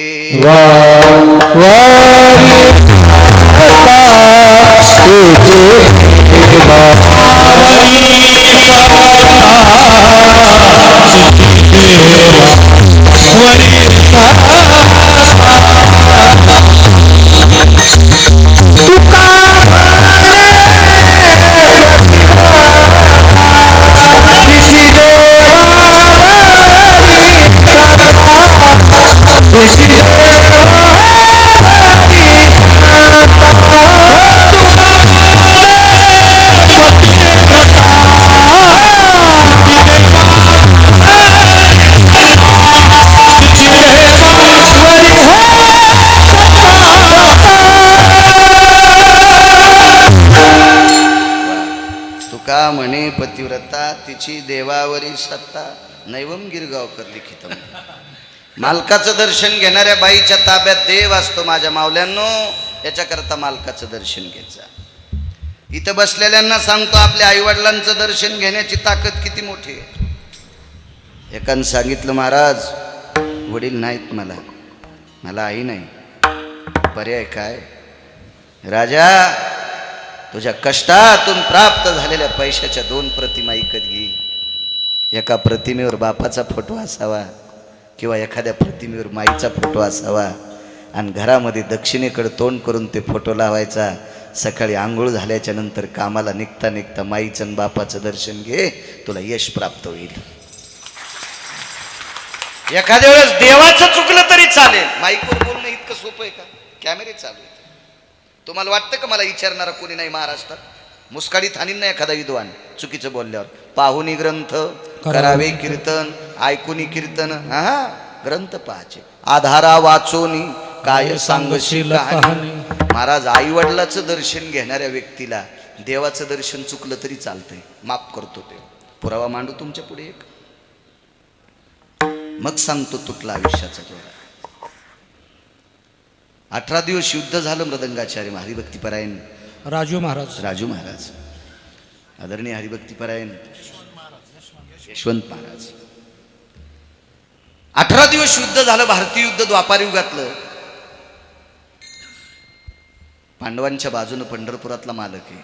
A: म्हणे पतिव्रता तिची देवावरी सत्ता नैवम गिरगावकर लिखितम. मालकाचं दर्शन घेणाऱ्या बाईच्या ताब्यात देव असतो. माझ्या मावल्यांनो, याच्याकरता मालकाचं दर्शन घ्यायचं. इथं बसलेल्यांना सांगतो, आपल्या आईवडिलांचं दर्शन घेण्याची ताकद किती मोठी आहे. एकानं सांगितलं, महाराज वडील नाहीत, मला आई नाही, पर्याय काय? राजा, तुझ्या कष्टातून प्राप्त झालेल्या पैशाच्या 2 प्रतिमा विकत घे. एका प्रतिमेवर बापाचा फोटो असावा किंवा एखाद्या प्रतिमेवर माईचा फोटो असावा आणि घरामध्ये दक्षिणेकडे तोंड करून ते फोटो लावायचा. सकाळी आंघोळ झाल्याच्या नंतर कामाला निघता निघता माईचं आणि बापाचं दर्शन घे, तुला यश प्राप्त होईल. एखाद्या वेळेस देवाचं चुकलं तरी चालेल. माईकवर बोलणं इतकं सोपं आहे का? कॅमेरे चालू आहेत. तुम्हाला वाटतं का मला विचारणारा कोणी नाही महाराष्ट्रात? मुस्काडीत हानीन ना एखादा विद्वान चुकीचं बोलल्यावर. पाहुनी ग्रंथ करावे कीर्तन, ऐकुनी कीर्तन, हा ग्रंथ पाहायचे, आधारा वाचोनी काय सांगशील कहाणी. महाराज, आई वडिलाचं दर्शन घेणाऱ्या व्यक्तीला देवाचं दर्शन चुकलं तरी चालतंय, माफ करतो ते. पुरावा मांडू तुमच्या पुढे एक, मग सांगतो तुटला आयुष्याचा दोरा. 18 दिवस युद्ध झालं. मृदंगाचार्य हरिभक्तीपरायण
B: राजू महाराज, आदरणीय हरिभक्तीपरायण यशवंत महाराज. 18 दिवस युद्ध झालं. भारतीय युद्ध द्वापार युगातलं. पांडवांच्या बाजूनं पंढरपुरातला मालक आहे.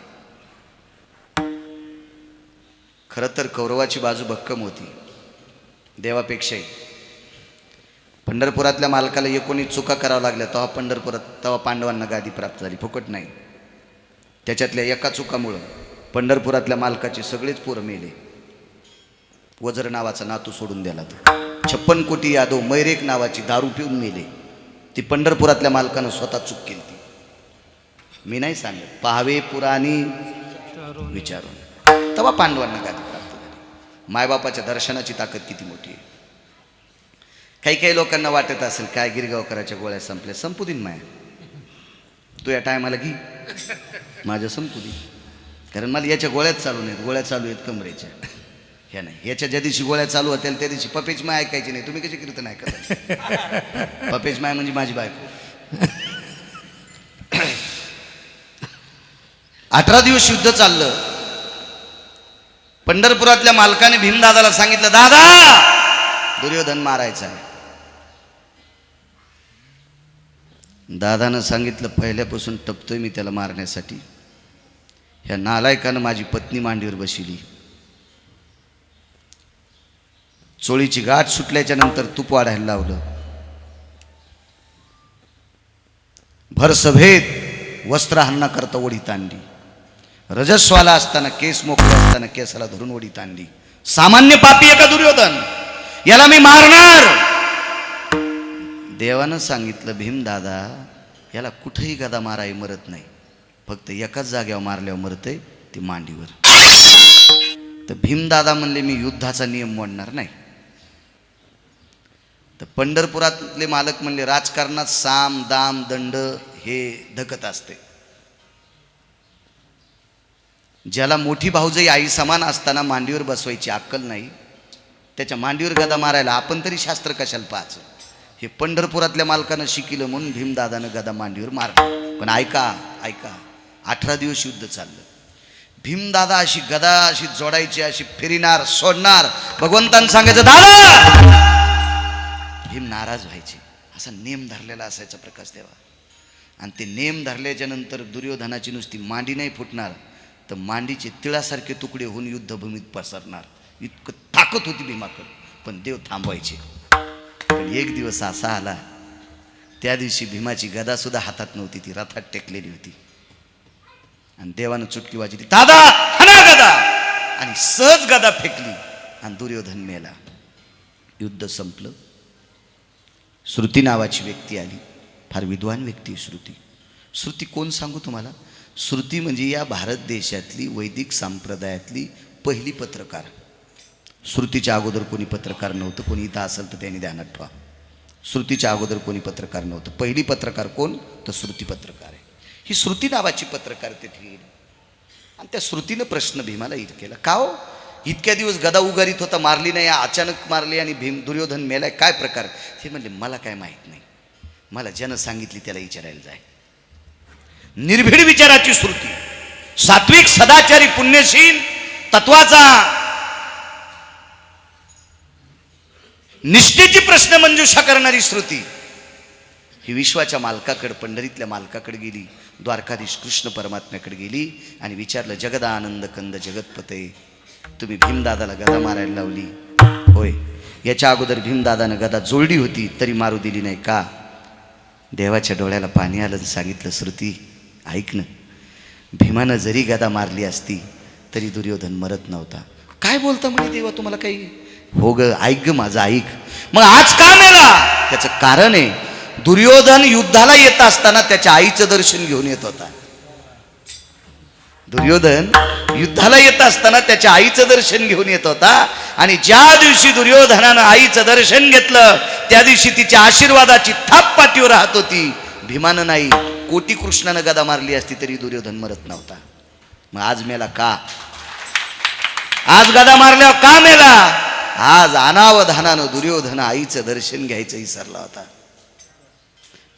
B: खरं तर कौरवाची बाजू भक्कम होती देवापेक्षाही. पंढरपुरातल्या मालकाला 19 चुका करावं लागल्या तेव्हा पांडवांना गादी प्राप्त झाली. फुकट नाही. त्याच्यातल्या एका चुकामुळं पंढरपुरातल्या मालकाचे सगळेच पोरं मेले. वज्र नावाचा नातू सोडून दिला. 56 कोटी यादव मैरेक नावाची दारू पिऊन मेले. ती पंढरपुरातल्या मालकानं स्वतः चूक केली. ती मी नाही सांगत, पाहावे पुराणी विचारून. तेव्हा पांडवांना गादी प्राप्त झाली. मायबापाच्या दर्शनाची ताकद किती मोठी आहे. काही लोकांना वाटत असेल काय गिरगावकराच्या गोळ्या संपल्या. संपू दिन माया, तू या टायमाला घे, माझ्या संपू दे. कारण मला याच्या गोळ्याच चालू नाहीत. गोळ्या चालू आहेत कमरेच्या, ह्या नाही. याच्या ज्या दिवशी गोळ्या चालू होत्या त्या दिवशी पपेच माय ऐकायची नाही. तुम्ही कशी कीर्तन ऐकता? पपेच माय म्हणजे माझी बायको. 18 दिवस युद्ध चाललं. पंढरपुरातल्या मालकाने भीमदादाला सांगितलं, दादा दुर्योधन मारायचा आहे. दादानं सांगितलं, पहिल्यापासून टपतोय मी त्याला मारण्यासाठी. ह्या नालायकानं माझी पत्नी मांडीवर बसवली. चोळीची गाठ सुटल्याच्या नंतर तूप वाढायला लावलं. भरसभेत वस्त्रहरणा करता ओढीत आणली. रजस्वाला असताना, केस मोकळे असताना केसाला धरून ओढीत आणली. सामान्य पापी आहे का दुर्योधन? याला मी मारणार. देवानं सांगितलं, भीमदादा याला कुठेही गदा माराय मरत नाही, फक्त एकाच जाग्यावर मारल्यावर मरतय, ती मांडीवर. तर भीमदादा म्हणले, मी युद्धाचा नियम मोडणार नाही. तर पंढरपुरातले मालक म्हणले, राजकारणात साम दाम दंड हे धकत असते. ज्याला मोठी भाऊजाई आई समान असताना मांडीवर बसवायची अक्कल नाही, त्याच्या मांडीवर गदा मारायला आपण तरी शास्त्र कशाला पाहायचं? हे पंढरपुरातल्या मालकानं शिकिलं म्हणून भीमदादानं गदा मांडीवर मारलं. पण ऐका 18 दिवस युद्ध चाललं. भीमदादा अशी गदा अशी जोडायची, अशी फिरिनार, सोडणार. भगवंतानं सांगायचं, दादा. भीम नाराज व्हायचे. असा नेम धरलेला असायचा प्रकाश देवा. आणि ते नेम धरल्याच्या नंतर दुर्योधनाची नुसती मांडी नाही फुटणार, तर मांडीचे तिळासारखे तुकडे होऊन युद्धभूमीत पसरणार. इतकं ताकद होती भीमाकडे. पण देव थांबवायचे. पण एक दिवस असा आला, त्या दिवशी भीमाची गदा सुद्धा हातात नव्हती, ती रथात टेकलेली होती. आणि देवानं चुटकी वाजली, दादा हना गदा, आणि सहज गदा फेकली आणि दुर्योधन मेला. युद्ध संपलं. श्रुती नावाची व्यक्ती आली. फार विद्वान व्यक्ती श्रुती. श्रुती कोण सांगू तुम्हाला? श्रुती म्हणजे या भारत देशातली वैदिक संप्रदायातली पहिली पत्रकार. श्रुतीच्या अगोदर कोणी पत्रकार नव्हतं. कोणी इथं असेल तर त्यांनी ध्यानात ठेवा. श्रुतीच्या अगोदर कोणी पत्रकार नव्हतं. पहिली पत्रकार कोण? तर श्रुती पत्रकार आहे. ही श्रुती नावाची पत्रकार तिथे येईल. आणि त्या श्रुतीनं प्रश्न भीमाला केला, का हो इतक्या दिवस गदा उगारीत होता, मारली नाही, अचानक मारली आणि दुर्योधन मेलाय, काय प्रकार? हे म्हणले, मला काय माहीत नाही, मला ज्यानं सांगितली त्याला विचारायला जाय. निर्भीड विचाराची श्रुती. सात्विक सदाचारी पुण्यशील तत्वाचा निष्ठेची प्रश्न मंजुषा करणारी श्रुती ही विश्वाच्या मालकाकडे, पंढरीतल्या मालकाकडे गेली, द्वारकाधीश कृष्ण परमात्म्याकडे गेली आणि विचारलं, जगदानंद कंद जगतपते, तुम्ही भीमदादाला गदा मारायला लावली होय, याच्या अगोदर भीमदादानं गदा जोडली होती तरी मारू दिली नाही का? देवाच्या डोळ्याला पाणी आलं, सांगितलं, श्रुती ऐक ना, भीमानं जरी गदा मारली असती तरी दुर्योधन मरत नव्हता. काय बोलता म्हणे देवा तुम्हाला काही? हो ग, ऐक ग माझं ऐक. मग आज का मेला? त्याचं कारण आहे, दुर्योधन युद्धाला येत असताना त्याच्या आईचं दर्शन घेऊन येत होता. दुर्योधन युद्धाला येत असताना त्याच्या आईचं दर्शन घेऊन येत होता आणि ज्या दिवशी दुर्योधनानं आईचं दर्शन घेतलं त्या दिवशी तिच्या आशीर्वादाची थाप पाठीवर राहत होती. भीमानं नाही, कोटी कृष्णानं गदा मारली असती तरी दुर्योधन मरत नव्हता. मग आज मेला का? आज गदा मारल्यावर का मेला? आज अनावधानानं दुर्योधन आईचं दर्शन घ्यायचं विसरला होता.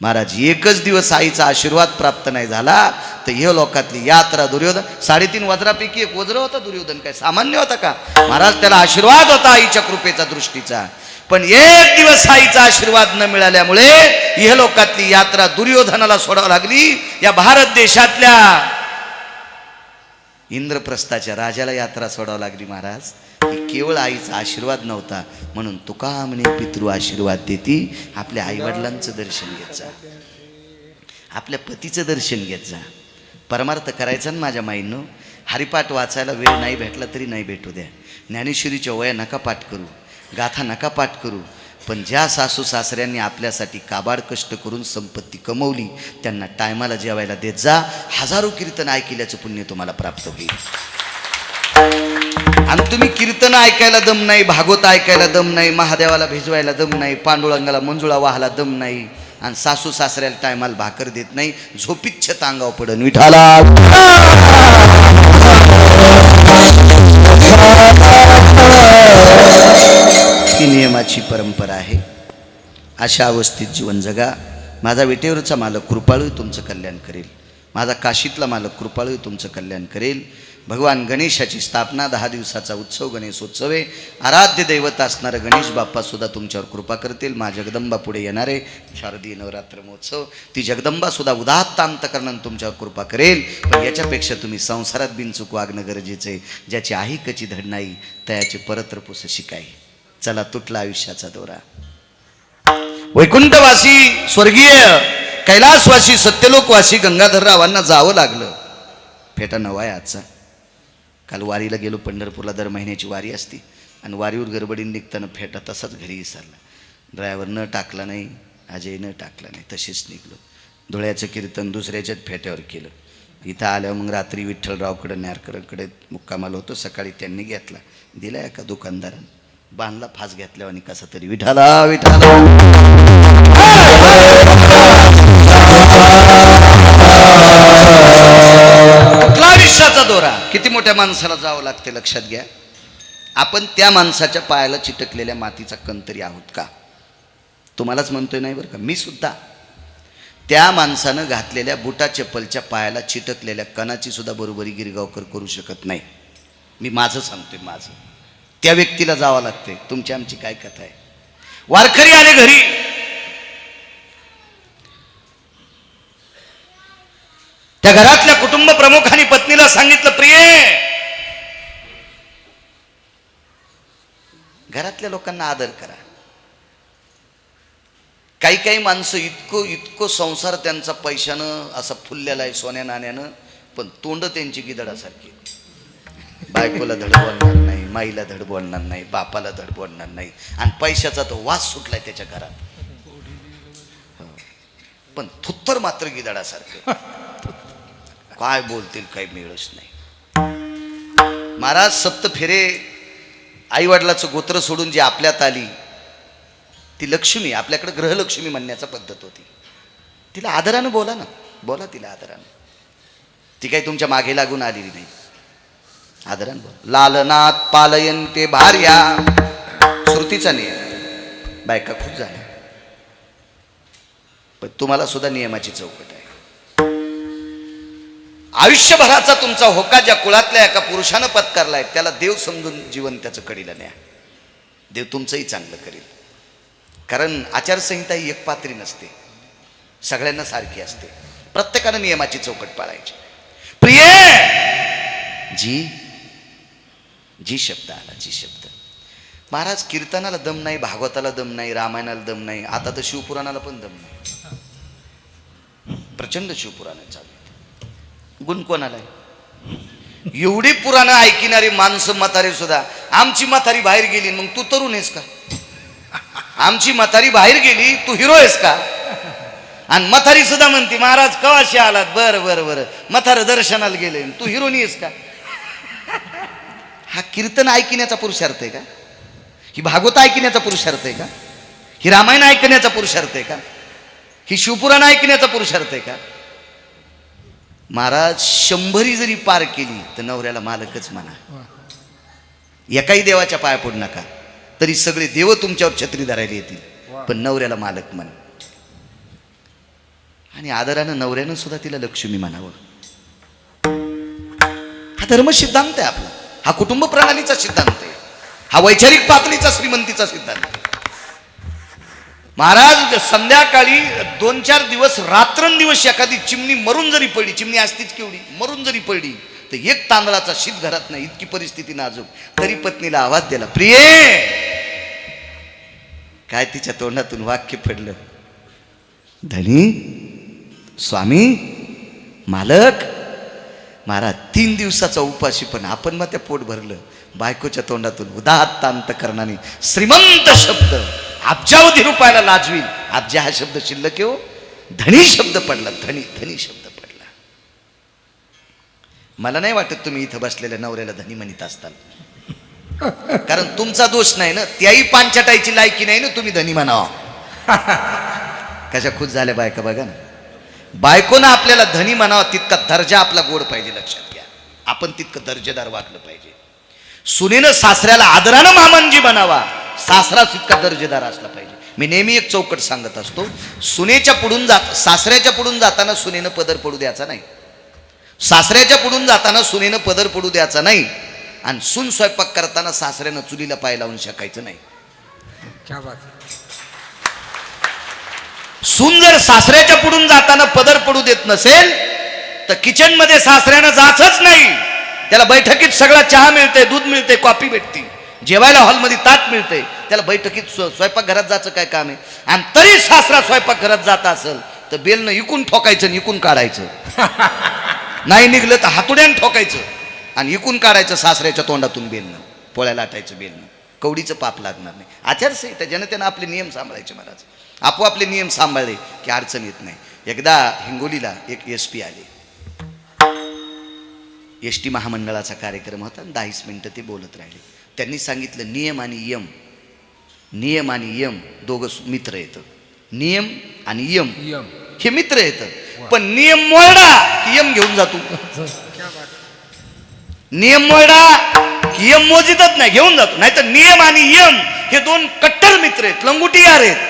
B: महाराज, एकच दिवस आईचा आशीर्वाद प्राप्त नाही झाला तर हे लोकातली यात्रा दुर्योधन 3.5 वज्रापैकी एक वज्र होता. दुर्योधन काय सामान्य होता का? महाराज, त्याला आशीर्वाद होता आईच्या कृपेचा, दृष्टीचा. पण एक दिवस आईचा आशीर्वाद न मिळाल्यामुळे हे लोकातली यात्रा दुर्योधनाला सोडावी लागली. या भारत देशातल्या इंद्रप्रस्थाच्या राजाला यात्रा सोडावी लागली. महाराज, केवळ आईचा आशीर्वाद नव्हता, म्हणून तुका म्हणे पितृ आशीर्वाद देती. आपल्या आईवडिलांचं दर्शन घेत जा, आपल्या पतीचं दर्शन घेत जा. परमार्थ करायचा ना माझ्या माईंनो. हरिपाठ वाचायला वेळ नाही भेटला तरी नाही भेटू द्या. ज्ञानेश्वरीच्या वया नका पाठ करू, गाथा नका पाठ करू. पण ज्या सासू सासऱ्यांनी आपल्यासाठी काबाड कष्ट करून संपत्ती कमवली त्यांना टायमाला जेवायला देत जा. हजारो कीर्तन ऐकल्याचं पुण्य तुम्हाला प्राप्त होईल. आणि तुम्ही कीर्तन ऐकायला दम नाही, भागवत ऐकायला दम नाही, महादेवाला भिजवायला दम नाही, पांडुरंगाला मंजुळा व्हायला दम नाही, आणि सासू सासऱ्याला टायमाला भाकर देत नाही, झोपीत छत अंगावर पडन. विठाला ही नियमाची परंपरा आहे. अशा अवस्थेत जीवन जगा. माझा विटेवरचा मालक कृपाळू तुमचं कल्याण करेल. माझा काशीतला मालक कृपाळू तुमचं कल्याण करेल. भगवान गणेशाची स्थापना, 10 दिवसाचा उत्सव, गणेशोत्सव आहे. आराध्य दैवत असणारं गणेश बाप्पा सुद्धा तुमच्यावर कृपा करतील. मा जगदंबा पुढे येणारे शारदीय नवरात्र महोत्सव, ती जगदंबा सुद्धा उदात्त अंतकरणानं तुमच्यावर कृपा करेल. पण याच्यापेक्षा तुम्ही संसारात बिनचूक वागणं गरजेचं आहे. ज्याची आई कची धड नाही त्याचे परत्रपुस शिकाय. चला, तुटला आयुष्याचा दोरा. वैकुंठवासी, स्वर्गीय कैलासवासी, सत्यलोकवासी गंगाधररावांना जावं लागलं. फेटा नवा आहे आजचा. काल वारीला गेलो पंढरपूरला. दर महिन्याची वारी असती आणि वारीवर गडबडीने निघताना फेटा तसाच घरी विसरला. ड्रायव्हर न टाकला नाही, अजय न टाकला नाही, तसेच निघलो. धुळ्याचं कीर्तन दुसऱ्याच्याच फेट्यावर केलं. इथं आल्यावर मग रात्री विठ्ठलरावकडे न्यारकरकडे मुक्कामाला होतो. सकाळी त्यांनी घेतला, दिला एका दुकानदारानं, बांधला, फास घेतल्यावर आणि कसा तरी विठाला विठाला. कुठला आयुष्याचा दोरा? किती मोठ्या माणसाला जावं लागते लक्षात घ्या. आपण त्या माणसाच्या पायाला चिटकलेल्या मातीचा कण तरी आहोत का? तुम्हालाच म्हणतोय नाही बरं का, मी सुद्धा. त्या माणसानं घातलेल्या बुटा चप्पलच्या पायाला चिटकलेल्या कणाची सुद्धा बरोबरी गिरगावकर करू शकत नाही. मी माझं सांगतोय, माझं. त्या व्यक्तीला जावं लागते. तुमची आमची काय कथा आहे? वारकरी आले घरी. त्या घरातल्या कुटुंब प्रमुखांनी पत्नीला सांगितलं, प्रिये, घरातल्या लोकांना आदर करा. काही काही माणसं इतकं संसार त्यांचा पैशानं असा फुललेला आहे, सोन्या नाण्यानं, पण तोंड त्यांची गिदडासारखी. बायकोला धड बोलणार नाही, माईला धड बोलणार नाही, बापाला धड बोलणार नाही, आणि पैशाचा तो वास सुटलाय त्याच्या घरात. पण थुत्तर मात्र गिदडासारखं. काय बोलतील काही मिळच नाही. महाराज, सप्त फेरे आई वडिलाचं गोत्र सोडून जी आपल्यात आली ती लक्ष्मी, आपल्याकडे ग्रहलक्ष्मी म्हणण्याचा पद्धत होती. तिला आदरानं बोला ना, बोला तिला आदरानं. ती काही तुमच्या मागे लागून आलेली नाही. आदरानं बोला. लालनात पालयन्ते भार्या, श्रुतीचा नियम. बायका खूप झाल्या, पण तुम्हाला सुद्धा नियमाची चौकट आहे. आयुष्यभराचा तुमचा होका ज्या कुळातल्या एका पुरुषानं पत्करलाय त्याला देव समजून जीवन त्याचं कडीला न्या. देव तुमचंही चांगलं करेल. कारण आचारसंहिता ही एकपात्री नसते, सगळ्यांना सारखी असते. प्रत्येकानं नियमाची चौकट पाळायची. प्रिय जी जी शब्द आला, जी शब्द. महाराज कीर्तनाला दम नाही, भागवताला दम नाही, रामायणाला दम नाही, आता तर शिवपुराणाला पण दम नाही. प्रचंड शिवपुराण चालू आहेत. गुण कोणाला आहे? एवढी पुराणं ऐकणारी माणसं म्हातारी सुद्धा, आमची म्हातारी बाहेर गेली मग तू तरुण आहेस का? आमची म्हातारी बाहेर गेली तू हिरो आहेस का? आणि म्हातारी सुद्धा म्हणते महाराज कवाशी आलात? बरं बरं बरं, म्हातारं दर्शनाला गेले, तू हिरोनी आहेस का? हा कीर्तन ऐकण्याचा पुरुषार्थ आहे का? ही भागवत ऐकण्याचा पुरुषार्थ आहे का? ही रामायण ऐकण्याचा पुरुषार्थ आहे का? ही शिवपुराण ऐकण्याचा पुरुषार्थ आहे का? महाराज 100 जरी पार केली तर नवऱ्याला मालकच म्हणा. एकाही देवाच्या पाया पडू नका, तरी सगळे देव तुमच्यावर छत्री धरायला येतील, पण नवऱ्याला मालक म्हणा. आणि आदरानं नवऱ्यानं सुद्धा तिला लक्ष्मी म्हणावं. हा धर्म सिद्धांत आहे आपला, हा कुटुंब प्रणालीचा सिद्धांत आहे, हा वैचारिक पातळीचा श्रीमंतीचा सिद्धांत आहे. महाराज संध्याकाळी 2-4 दिवस रात्रंदिवस एखादी चिमणी मरून जरी पडली, चिमणी असतीच केवढी, मरून जरी पडली तर एक तांदळाचा शीत घरात नाही, इतकी परिस्थिती नाजूक, तरी पत्नीला आवाज दिला, प्रिय. काय तिच्या तोंडातून वाक्य पडलं, धनी, स्वामी, मालक. महाराज 3 दिवसाचा उपाशी, पण आपण मग त्या पोट भरलं. बायकोच्या तोंडातून उदात्त अंतकरणाने श्रीमंत शब्द अब्जावधी रुपयाला लाजवील, अब्जा हा शब्द शिल्लक हो, धनी शब्द पडला, धनी धनी शब्द पडला. मला नाही वाटत तुम्ही इथं बसलेल्या नवऱ्याला धनी म्हणत असताल, कारण तुमचा दोष नाही ना, त्याही पांचटायची लायकी नाही ना तुम्ही धनी म्हणावा. कशा खुश झाल्या बायका बघा ना. बायकोनं आपल्याला धनी म्हणावा तितका दर्जा आपला गोड पाहिजे, लक्षात घ्या. आपण तितकं दर्जेदार वागलं पाहिजे. सुनेनं सासऱ्याला आदरानं मामनजी बनावा, सासरा तितका दर्जेदार असला पाहिजे. मी नेहमी एक चौकट सांगत असतो, सुनेच्या पुढून सासऱ्याच्या पुढून जाताना सुनेनं पदर पडू द्यायचा नाही, सासऱ्याच्या पुढून जाताना सुनेनं पदर पडू द्यायचा नाही, आणि सून स्वयंपाक करताना सासऱ्यानं चुलीला पाय लावून शेकायचं नाही.
C: क्या बात.
B: सून जर सासऱ्याच्या पुढून जाताना पदर पडू देत नसेल तर किचन मध्ये सासऱ्यानं जायचंच नाही. त्याला बैठकीत सगळा चहा मिळते, दूध मिळते, कॉफी भेटते, जेवायला हॉलमध्ये ताट मिळते, त्याला बैठकीत स्वयंपाक घरात जायचं काय काम आहे? आणि तरी सासरा स्वयंपाक घरात जात असेल तर बेलनं इकून ठोकायचं, इकून काढायचं. नाही निघलं तर हातुड्यानं ठोकायचं आणि इकून काढायचं सासऱ्याच्या तोंडातून बेलनं, पोळ्या लाटायचं बेलनं. कवडीचं पाप लागणार नाही. आचारसंहिता जनतेनं आपले नियम सांभाळायचे. महाराज आपोआपले नियम सांभाळले की अडचण येत नाही. एकदा हिंगोलीला एक SP आले, SD महामंडळाचा कार्यक्रम होता, 10 मिनिटं ते बोलत राहिले. त्यांनी सांगितलं नियम आणि यम, नियम आणि यम दोघं मित्र येतं. नियम आणि यम हे मित्र येतं, पण नियम मोडला की यम घेऊन जातो. नियम मोडला की यम मोजितच नाही, घेऊन जातो. नाही तर नियम आणि यम हे 2 कट्टर मित्र आहेत, लंगुटियार आहेत,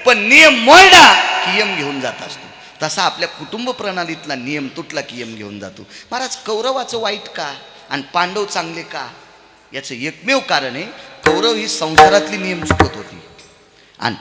B: पण नियम मोडला की यम घेऊन जात असतो. तसा आपल्या कुटुंब प्रणालीतला नियम तुटला की यम घेऊन जातो. महाराज कौरवाचं वाईट का आणि पांडव चांगले का? याचं एकमेव कारण आहे, कौरव ही संसारातली नियम चुकत होती आणि